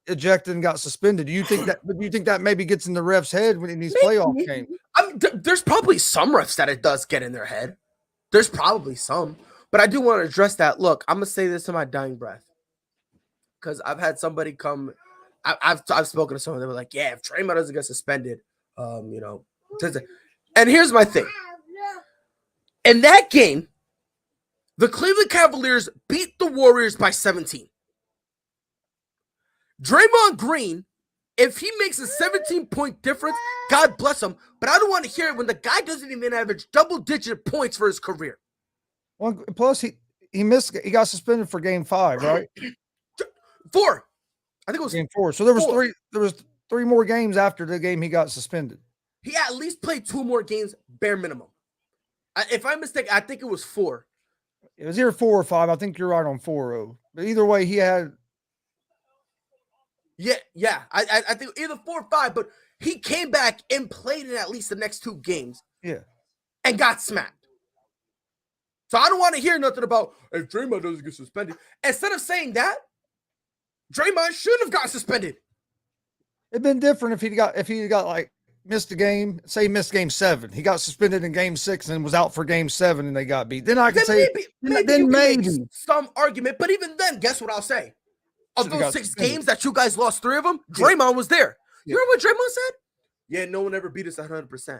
ejected and got suspended. Do you think that maybe gets in the ref's head in these playoff games? I mean, there's probably some refs that it does get in their head. There's probably some, but I do want to address that. Look, I'm gonna say this to my dying breath because I've had somebody come. I've spoken to someone. They were like, "Yeah, if Draymond doesn't get suspended, And here's my thing. In that game, the Cleveland Cavaliers beat the Warriors by 17. Draymond Green, if he makes a 17-point difference, God bless him, but I don't want to hear it when the guy doesn't even average double-digit points for his career. Well, plus he missed. He got suspended for Game 5, right? 4. I think it was Game 4. So there was 4. 3. There was 3 more games after the game he got suspended. He at least played 2 more games, bare minimum. If I'm mistaken, I think it was 4. It was either 4 or 5. I think you're right on 4. But either way, he had. Yeah. I think either 4 or 5, but he came back and played in at least the next 2 games. Yeah. And got smacked. So I don't want to hear nothing about if Draymond doesn't get suspended. Instead of saying that, Draymond shouldn't have got suspended. It'd been different if he got like missed a game. Say he missed Game 7. He got suspended in Game 6 and was out for Game 7, and they got beat. Then I can say maybe some argument. But even then, guess what I'll say? Of those 6 games that you guys lost 3 of them, Draymond was there. Yeah. You remember what Draymond said? Yeah, no one ever beat us 100%.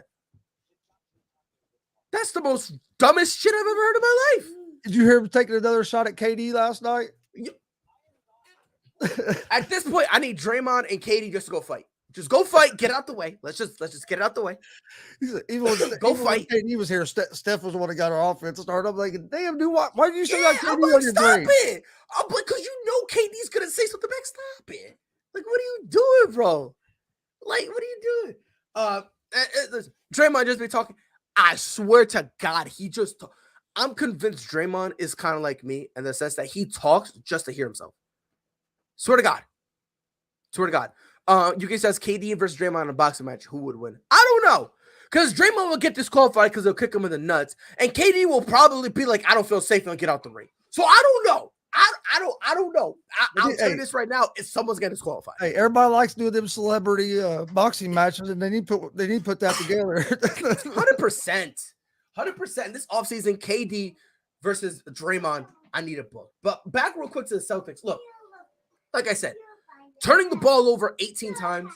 That's the most dumbest shit I've ever heard in my life. Did you hear him taking another shot at KD last night? At this point, I need Draymond and KD just to go fight. Just go fight, get out the way. Let's just get it out the way. Even when KD was here, Steph was the one that got our offense started. I'm like, damn, dude, why did you say that KD on your stop dream? it? Because you know KD's gonna say something back. Stop it. Like, what are you doing, bro? Like, what are you doing? Draymond just be talking. I swear to God, I'm convinced Draymond is kind of like me in the sense that he talks just to hear himself. Swear to God. UK says KD versus Draymond in a boxing match. Who would win? I don't know. Because Draymond will get disqualified because they'll kick him in the nuts. And KD will probably be like, I don't feel safe and get out the ring. So I don't know. I don't know. I'll tell you this right now. If someone's getting disqualified. Hey, everybody likes doing them celebrity boxing matches, and they need to put that together. 100%. This offseason, KD versus Draymond, I need a book. But back real quick to the Celtics. Look, like I said, turning the ball over 18 times,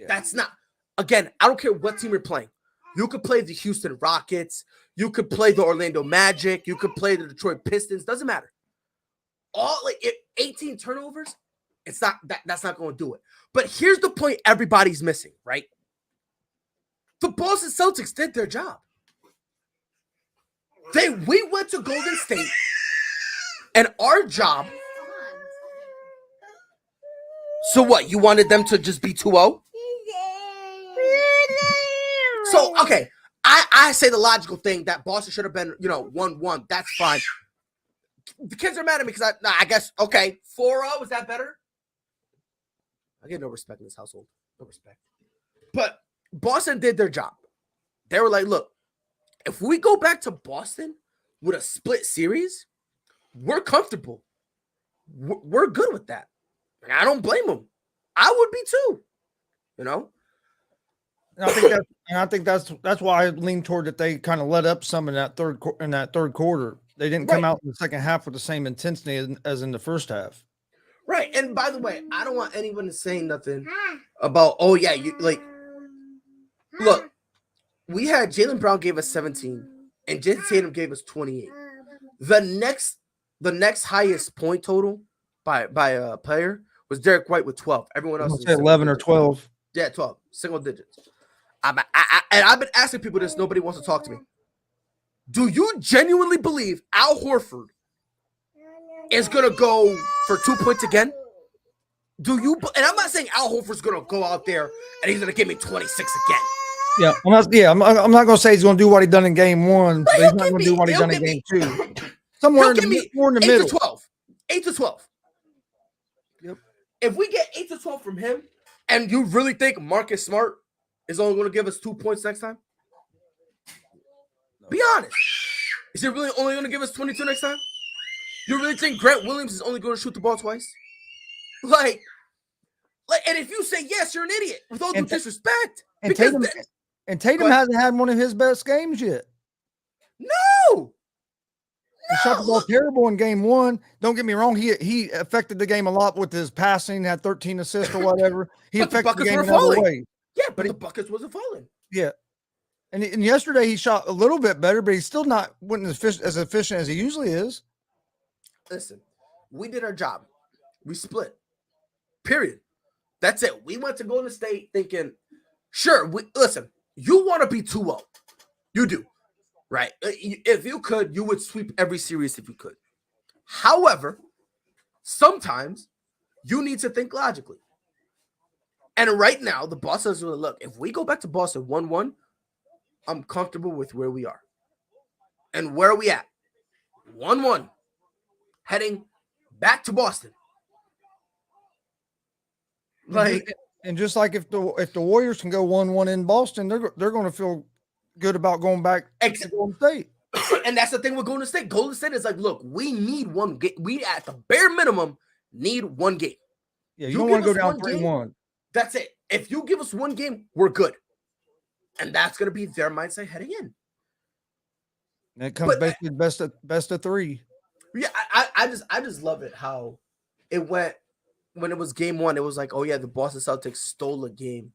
that's not, again, I don't care what team you're playing. You could play the Houston Rockets. You could play the Orlando Magic. You could play the Detroit Pistons. Doesn't matter. 18 turnovers, it's not that's not going to do it. But here's the point everybody's missing, right? The Boston Celtics did their job. We went to Golden State, and our job. So what? You wanted them to just be 2-0? So okay, I say the logical thing that Boston should have been, 1-1. That's fine. The kids are mad at me because I guess, okay, 4-0, is that better? I get no respect in this household. No respect. But Boston did their job. They were like, look, if we go back to Boston with a split series, we're comfortable. We're good with that. And I don't blame them. I would be too, And I think that's why I lean toward that they kind of let up some in that third quarter. They didn't come out in the second half with the same intensity as in the first half. Right. And by the way, I don't want anyone to say nothing about, oh yeah, look, we had Jaylen Brown gave us 17 and Jason Tatum gave us 28. The next highest point total by a player was Derek White with 12. Everyone else is 11 or 12. Yeah, 12, single digits. And I've been asking people this. Nobody wants to talk to me. Do you genuinely believe Al Horford is going to go for 2 points again? Do you? And I'm not saying Al Horford's going to go out there and he's going to give me 26 again. Yeah, I'm not going to say he's going to do what he done in game 1, but he's not going to do what he done in game 2. Somewhere in the middle. 8 to 12. Yep. If we get 8 to 12 from him, and you really think Marcus Smart is only going to give us 2 points next time? Be honest. Is he really only going to give us 22 next time? You really think Grant Williams is only going to shoot the ball twice? Like, and if you say yes, you're an idiot. With all due disrespect. And Tatum hasn't had one of his best games yet. No. He shot the ball terrible in game 1. Don't get me wrong. He affected the game a lot with his passing, had 13 assists or whatever. He affected the game in other ways. Yeah, but the buckets wasn't falling. Yeah. And yesterday he shot a little bit better, but he's still wasn't as efficient as he usually is. Listen, we did our job. We split. Period. That's it. We went to Golden State thinking Sure, listen, you want to be 2-0. You do, right? If you could, you would sweep every series if you could. However, sometimes you need to think logically. And right now, the Boston is going to look. If we go back to Boston 1-1, I'm comfortable with where we are. And where are we at? 1-1. Heading back to Boston. And just like if the Warriors can go 1-1 in Boston, they're going to feel good about going back to Golden State. And that's the thing with Golden State. Golden State is like, look, we need one game. We at the bare minimum need one game. Yeah, you don't want to go down 3-1. That's it. If you give us one game, we're good. And that's going to be their mindset heading in. And it comes basically best of three. Yeah, I just love it how it went when it was game one. It was like, oh yeah, the Boston Celtics stole a game.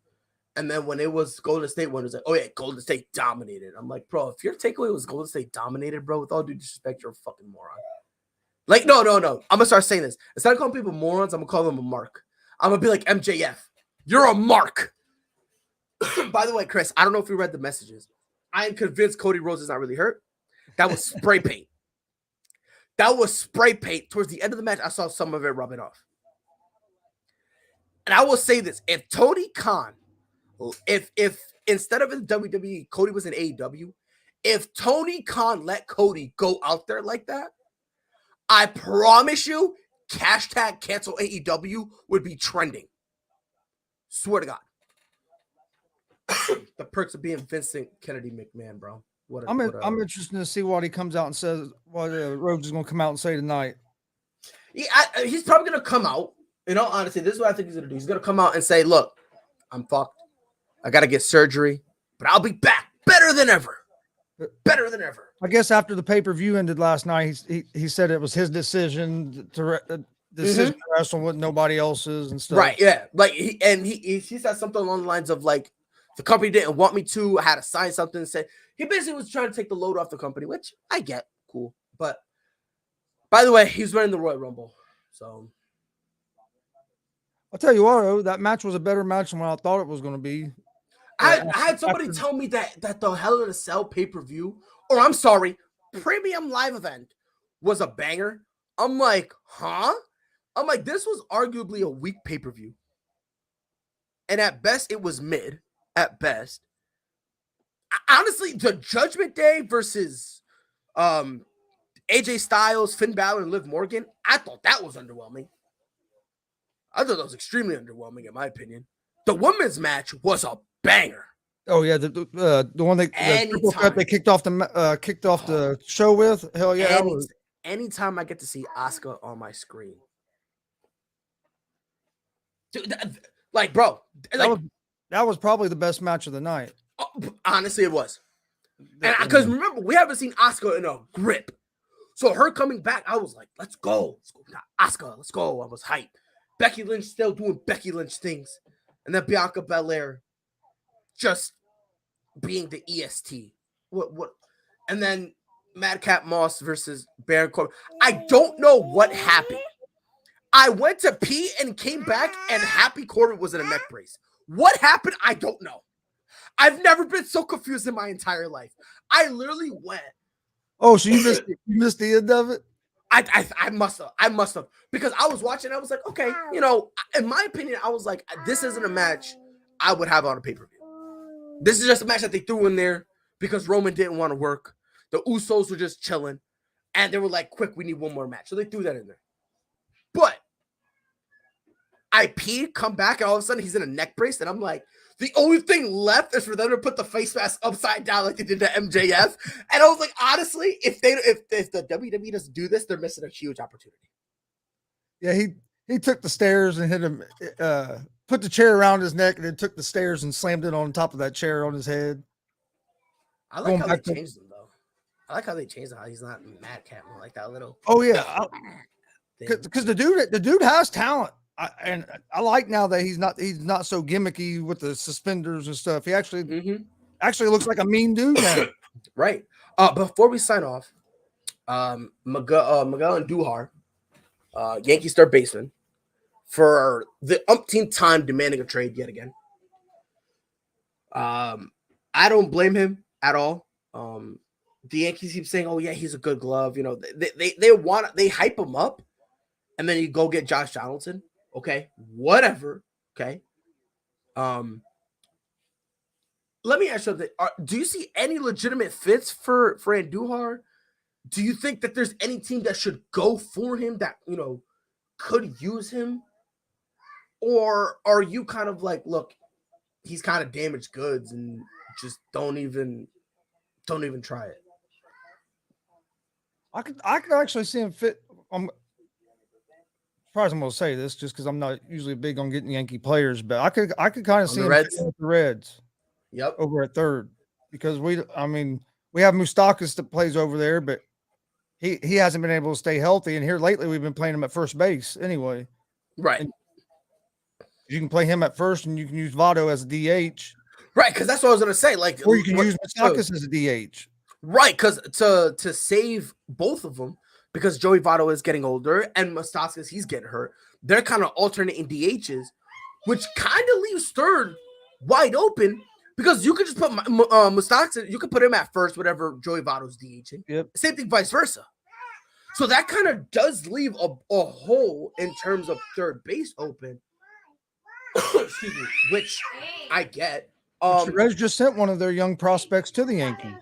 And then when it was Golden State one, it was like, oh yeah, Golden State dominated. I'm like, bro, if your takeaway was Golden State dominated, bro, with all due disrespect, you're a fucking moron. Like, no. I'm going to start saying this. Instead of calling people morons, I'm going to call them a mark. I'm going to be like MJF. You're a mark. By the way, Chris, I don't know if you read the messages. I am convinced Cody Rhodes is not really hurt. That was spray paint. Towards the end of the match, I saw some of it rubbing off. And I will say this. If Tony Khan, if instead of in WWE, Cody was in AEW, if Tony Khan let Cody go out there like that, I promise you, hashtag cancel AEW would be trending. Swear to God. The perks of being Vincent Kennedy McMahon, bro. I'm interested to see what he comes out and says, what Rhodes is going to come out and say tonight. Yeah, he's probably going to come out. In all honesty, this is what I think he's going to do. He's going to come out and say, look, I'm fucked. I got to get surgery, but I'll be back better than ever. Better than ever. I guess after the pay-per-view ended last night, he said it was his decision to wrestle with nobody else's and stuff. Right, yeah. Like he said something along the lines of like, the company didn't want me to. I had to sign something and say he basically was trying to take the load off the company, which I get. Cool. But by the way, he's winning the Royal Rumble. So I'll tell you what, though, that match was a better match than what I thought it was going to be. I had somebody tell me that the Hell in a Cell pay-per-view, or I'm sorry, premium live event was a banger. I'm like, huh? I'm like, this was arguably a weak pay-per-view. And at best, it was mid. At best. Honestly, the Judgment Day versus AJ Styles, Finn Balor, and Liv Morgan, I thought that was underwhelming. I thought that was extremely underwhelming, in my opinion. The women's match was a banger. Oh yeah, the one they kicked off the show with. Hell yeah! Anytime I get to see Asuka on my screen, dude, like, bro, like. That was probably the best match of the night. Honestly, it was. And because remember, we haven't seen Asuka in a grip. So her coming back, I was like, let's go. Asuka, let's go. I was hyped. Becky Lynch still doing Becky Lynch things. And then Bianca Belair just being the EST. What? And then Madcap Moss versus Baron Corbin. I don't know what happened. I went to pee and came back, and Happy Corbin was in a neck brace. What happened? I don't know. I've never been so confused in my entire life. I literally went. Oh, so you missed the end of it? I must have. Because I was watching, I was like, okay, you know, in my opinion, I was like, this isn't a match I would have on a pay-per-view. This is just a match that they threw in there because Roman didn't want to work. The Usos were just chilling. And they were like, quick, we need one more match. So they threw that in there. But I peed, come back, and all of a sudden he's in a neck brace, and I'm like, the only thing left is for them to put the face mask upside down like they did to MJF. And I was like, honestly, if the WWE doesn't do this, they're missing a huge opportunity. Yeah, he took the stairs and hit him, put the chair around his neck, and then took the stairs and slammed it on top of that chair on his head. I like how they changed him though. I like how they changed him. How he's not Madcap, like that little. Oh yeah, because the dude has talent. I like now that he's not so gimmicky with the suspenders and stuff. He actually looks like a mean dude now. Right. Before we sign off, Miguel and Duhar, Yankees third baseman, for the umpteenth time demanding a trade yet again. I don't blame him at all. The Yankees keep saying, "Oh yeah, he's a good glove." You know, they hype him up, and then you go get Josh Donaldson. Okay, whatever. Okay. Let me ask you something. Do you see any legitimate fits for Andujar? Do you think that there's any team that should go for him that could use him, or are you kind of like, look, he's kind of damaged goods and just don't even try it? I could actually see him fit. I'm surprised I'm going to say this just because I'm not usually big on getting Yankee players, but I could kind of see him Reds? fitting with the Reds. Yep. Over at third, because we have Moustakas that plays over there, but he hasn't been able to stay healthy. And here lately, we've been playing him at first base anyway. Right. And you can play him at first, and you can use Votto as a DH. Right, because that's what I was gonna say. Like, or you can use Moustakas as a DH. Right, because to save both of them, because Joey Votto is getting older and Moustakas, he's getting hurt. They're kind of alternating DHs, which kind of leaves third wide open. Because you could just put Moustakas, you could put him at first, whatever Joey Votto's DHing. Yep. Same thing, vice versa. So that kind of does leave a hole in terms of third base open. Excuse me, which I get. The Reds just sent one of their young prospects to the Yankees.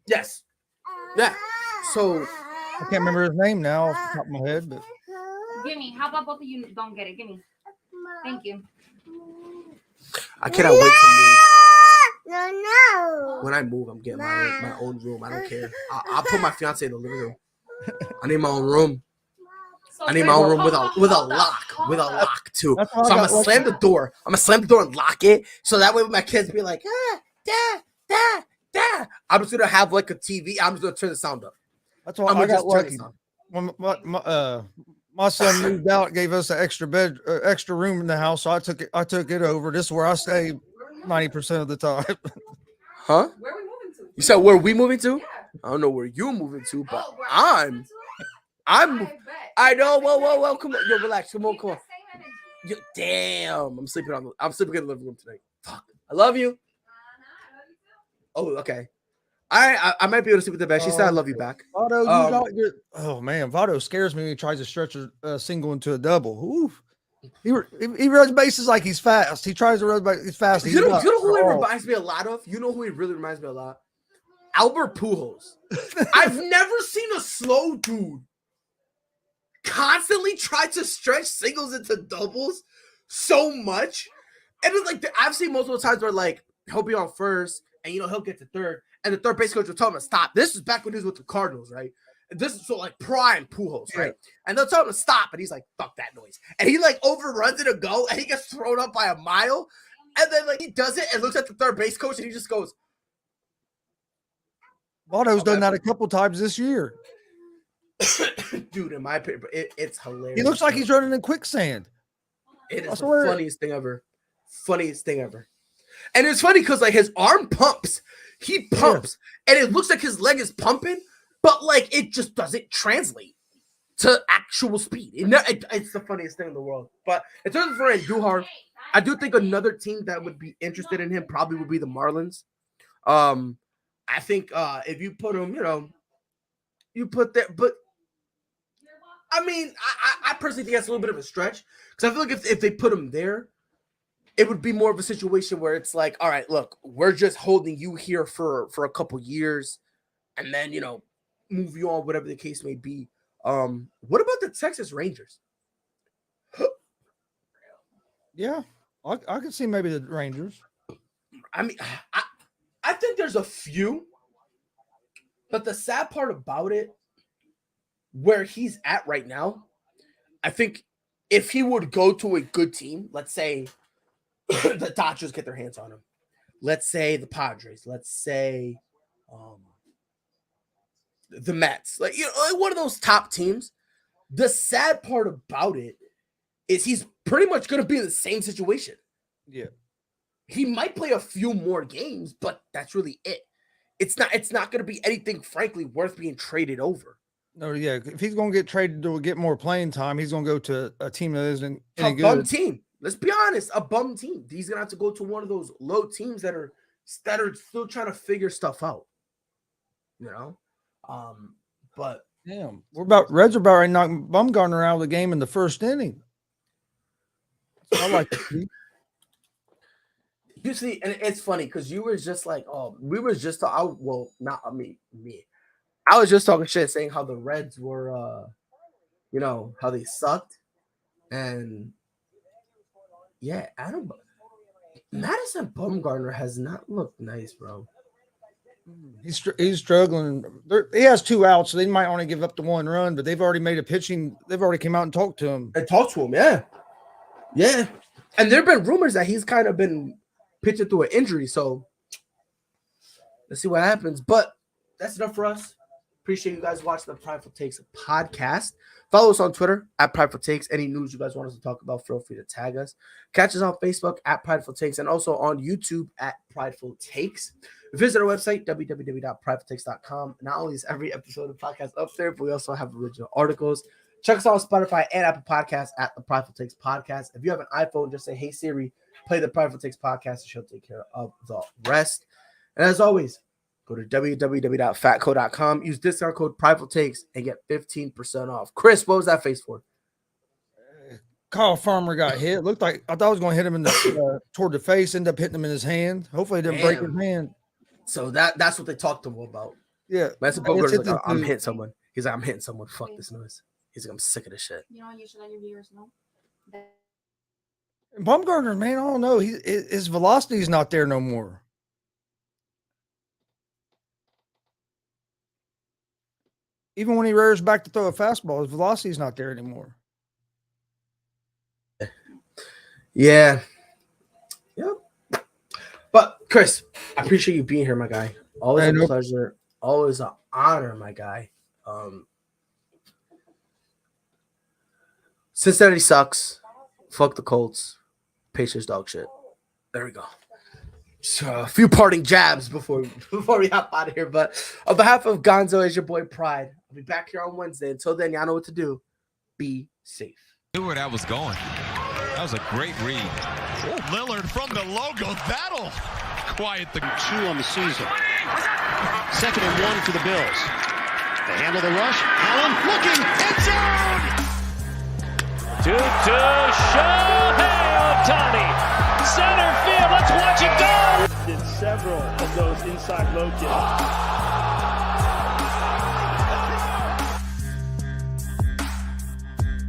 Yes. Yeah. So I can't remember his name now off the top of my head, but Gimme, how about both of you don't get it? Gimme. Thank you. I cannot wait to move. No. When I move, I'm getting my own room. I don't care. I'll put my fiance in the living room. I need my own room. I need my own room with a lock too. So I'm gonna slam the door. I'm gonna slam the door and lock it, so that way my kids be like, Dad. I'm just gonna have like a TV. I'm just gonna turn the sound up. That's why I got lucky. When my son moved out, gave us an extra room in the house, so I took it over. This is where I stay 90% of the time. Huh? Where are we moving to? You said where we moving to? Yeah. I don't know where you're moving to, but I know. Whoa. Come on. Yo, relax. Come on. Yo, damn. I'm sleeping in the living room tonight. Fuck. I love you. Oh, okay. I might be able to sleep with the bed. She said I love you back. Votto, Votto scares me when he tries to stretch a single into a double. Oof. He runs bases like he's fast. He tries to run bases fast. You know who he reminds me a lot of? You know who he really reminds me a lot? Albert Pujols. I've never seen a slow dude constantly try to stretch singles into doubles so much. And it's like, I've seen multiple times where like he'll be on first and he'll get to third and the third base coach will tell him to stop. This is back when he was with the Cardinals, right? This is so like prime Pujols, right? And they'll tell him to stop, and he's like, "Fuck that noise!" And he like overruns it a go, and he gets thrown up by a mile. And then like he does it and looks at the third base coach, and he just goes. Votto's done that a couple times this year. Dude, in my opinion, it's hilarious. He looks like he's running in quicksand. It is the funniest thing ever. And it's funny because like his arm pumps, he pumps, and it looks like his leg is pumping. But, like, it just doesn't translate to actual speed. It's the funniest thing in the world. But in terms of Andujar, I do think another team that would be interested in him probably would be the Marlins. I think if you put him, you put that. But, I mean, I personally think that's a little bit of a stretch. Because I feel like if they put him there, it would be more of a situation where it's like, all right, look, we're just holding you here for a couple years. And then, move you on, whatever the case may be. What about the Texas Rangers? Yeah, I could see maybe the Rangers. I mean, I think there's a few, but the sad part about it, where he's at right now, I think if he would go to a good team, let's say the Dodgers get their hands on him, let's say the Padres, let's say the Mets, like one of those top teams. The sad part about it is he's pretty much going to be in the same situation. Yeah, he might play a few more games, but that's really it. It's not going to be anything, frankly, worth being traded over. No, yeah. If he's going to get traded to get more playing time, he's going to go to a team that isn't any a fun good. team. let's be honest, a bum team. He's gonna have to go to one of those low teams that are still trying to figure stuff out. You know, but damn, Reds are about ready to knock Bumgarner out of the game in the first inning. I like to see. You see, and it's funny because you were just like, oh, we were just, not me. I was just talking shit, saying how the Reds were, how they sucked, and yeah, Madison Bumgarner has not looked nice, bro. He's struggling. He has 2 outs, so they might only give up the 1 run, but they've already made a pitching. They've already came out and talked to him. Yeah. And there have been rumors that he's kind of been pitching through an injury, so let's see what happens. But that's enough for us. Appreciate you guys watching the Prideful Takes podcast. Follow us on Twitter at Prideful Takes. Any news you guys want us to talk about, feel free to tag us. Catch us on Facebook at Prideful Takes and also on YouTube at Prideful Takes. Visit our website, www.pridefultakes.com. Not only is every episode of the podcast up there, but we also have original articles. Check us out on Spotify and Apple Podcasts at the Prideful Takes podcast. If you have an iPhone, just say, hey, Siri, play the Prideful Takes podcast, and she'll take care of the rest. And as always, go to www.fatco.com. Use discount code Prideful Takes and get 15% off. Chris, what was that face for? Kyle Farmer got hit. Looked like I thought I was going to hit him in the toward the face. Ended up hitting him in his hand. Hopefully, he didn't break his hand. So that's what they talked to him about. Yeah, that's like, I'm hitting someone. He's like, I'm hitting someone. Fuck this noise. He's like, I'm sick of this shit. You know, you should let your viewers know. And Bumgarner, man, I don't know. His velocity is not there no more. Even when he rears back to throw a fastball, his velocity is not there anymore. Yeah. Yep. But Chris, I appreciate you being here, my guy. Always a pleasure. Always an honor, my guy. Cincinnati sucks. Fuck the Colts. Pacers dog shit. There we go. So a few parting jabs before we hop out of here. But on behalf of Gonzo, as your boy Pride, I'll be back here on Wednesday. Until then, y'all know what to do. Be safe. Knew where that was going. That was a great read. Oh, Lillard from the logo. That'll quiet the 2 on the season. 2nd and 1 for the Bills. They handle the rush. Allen looking. End zone. To Shohei Ohtani. Center field. Let's watch it go. Did several of those inside low kicks.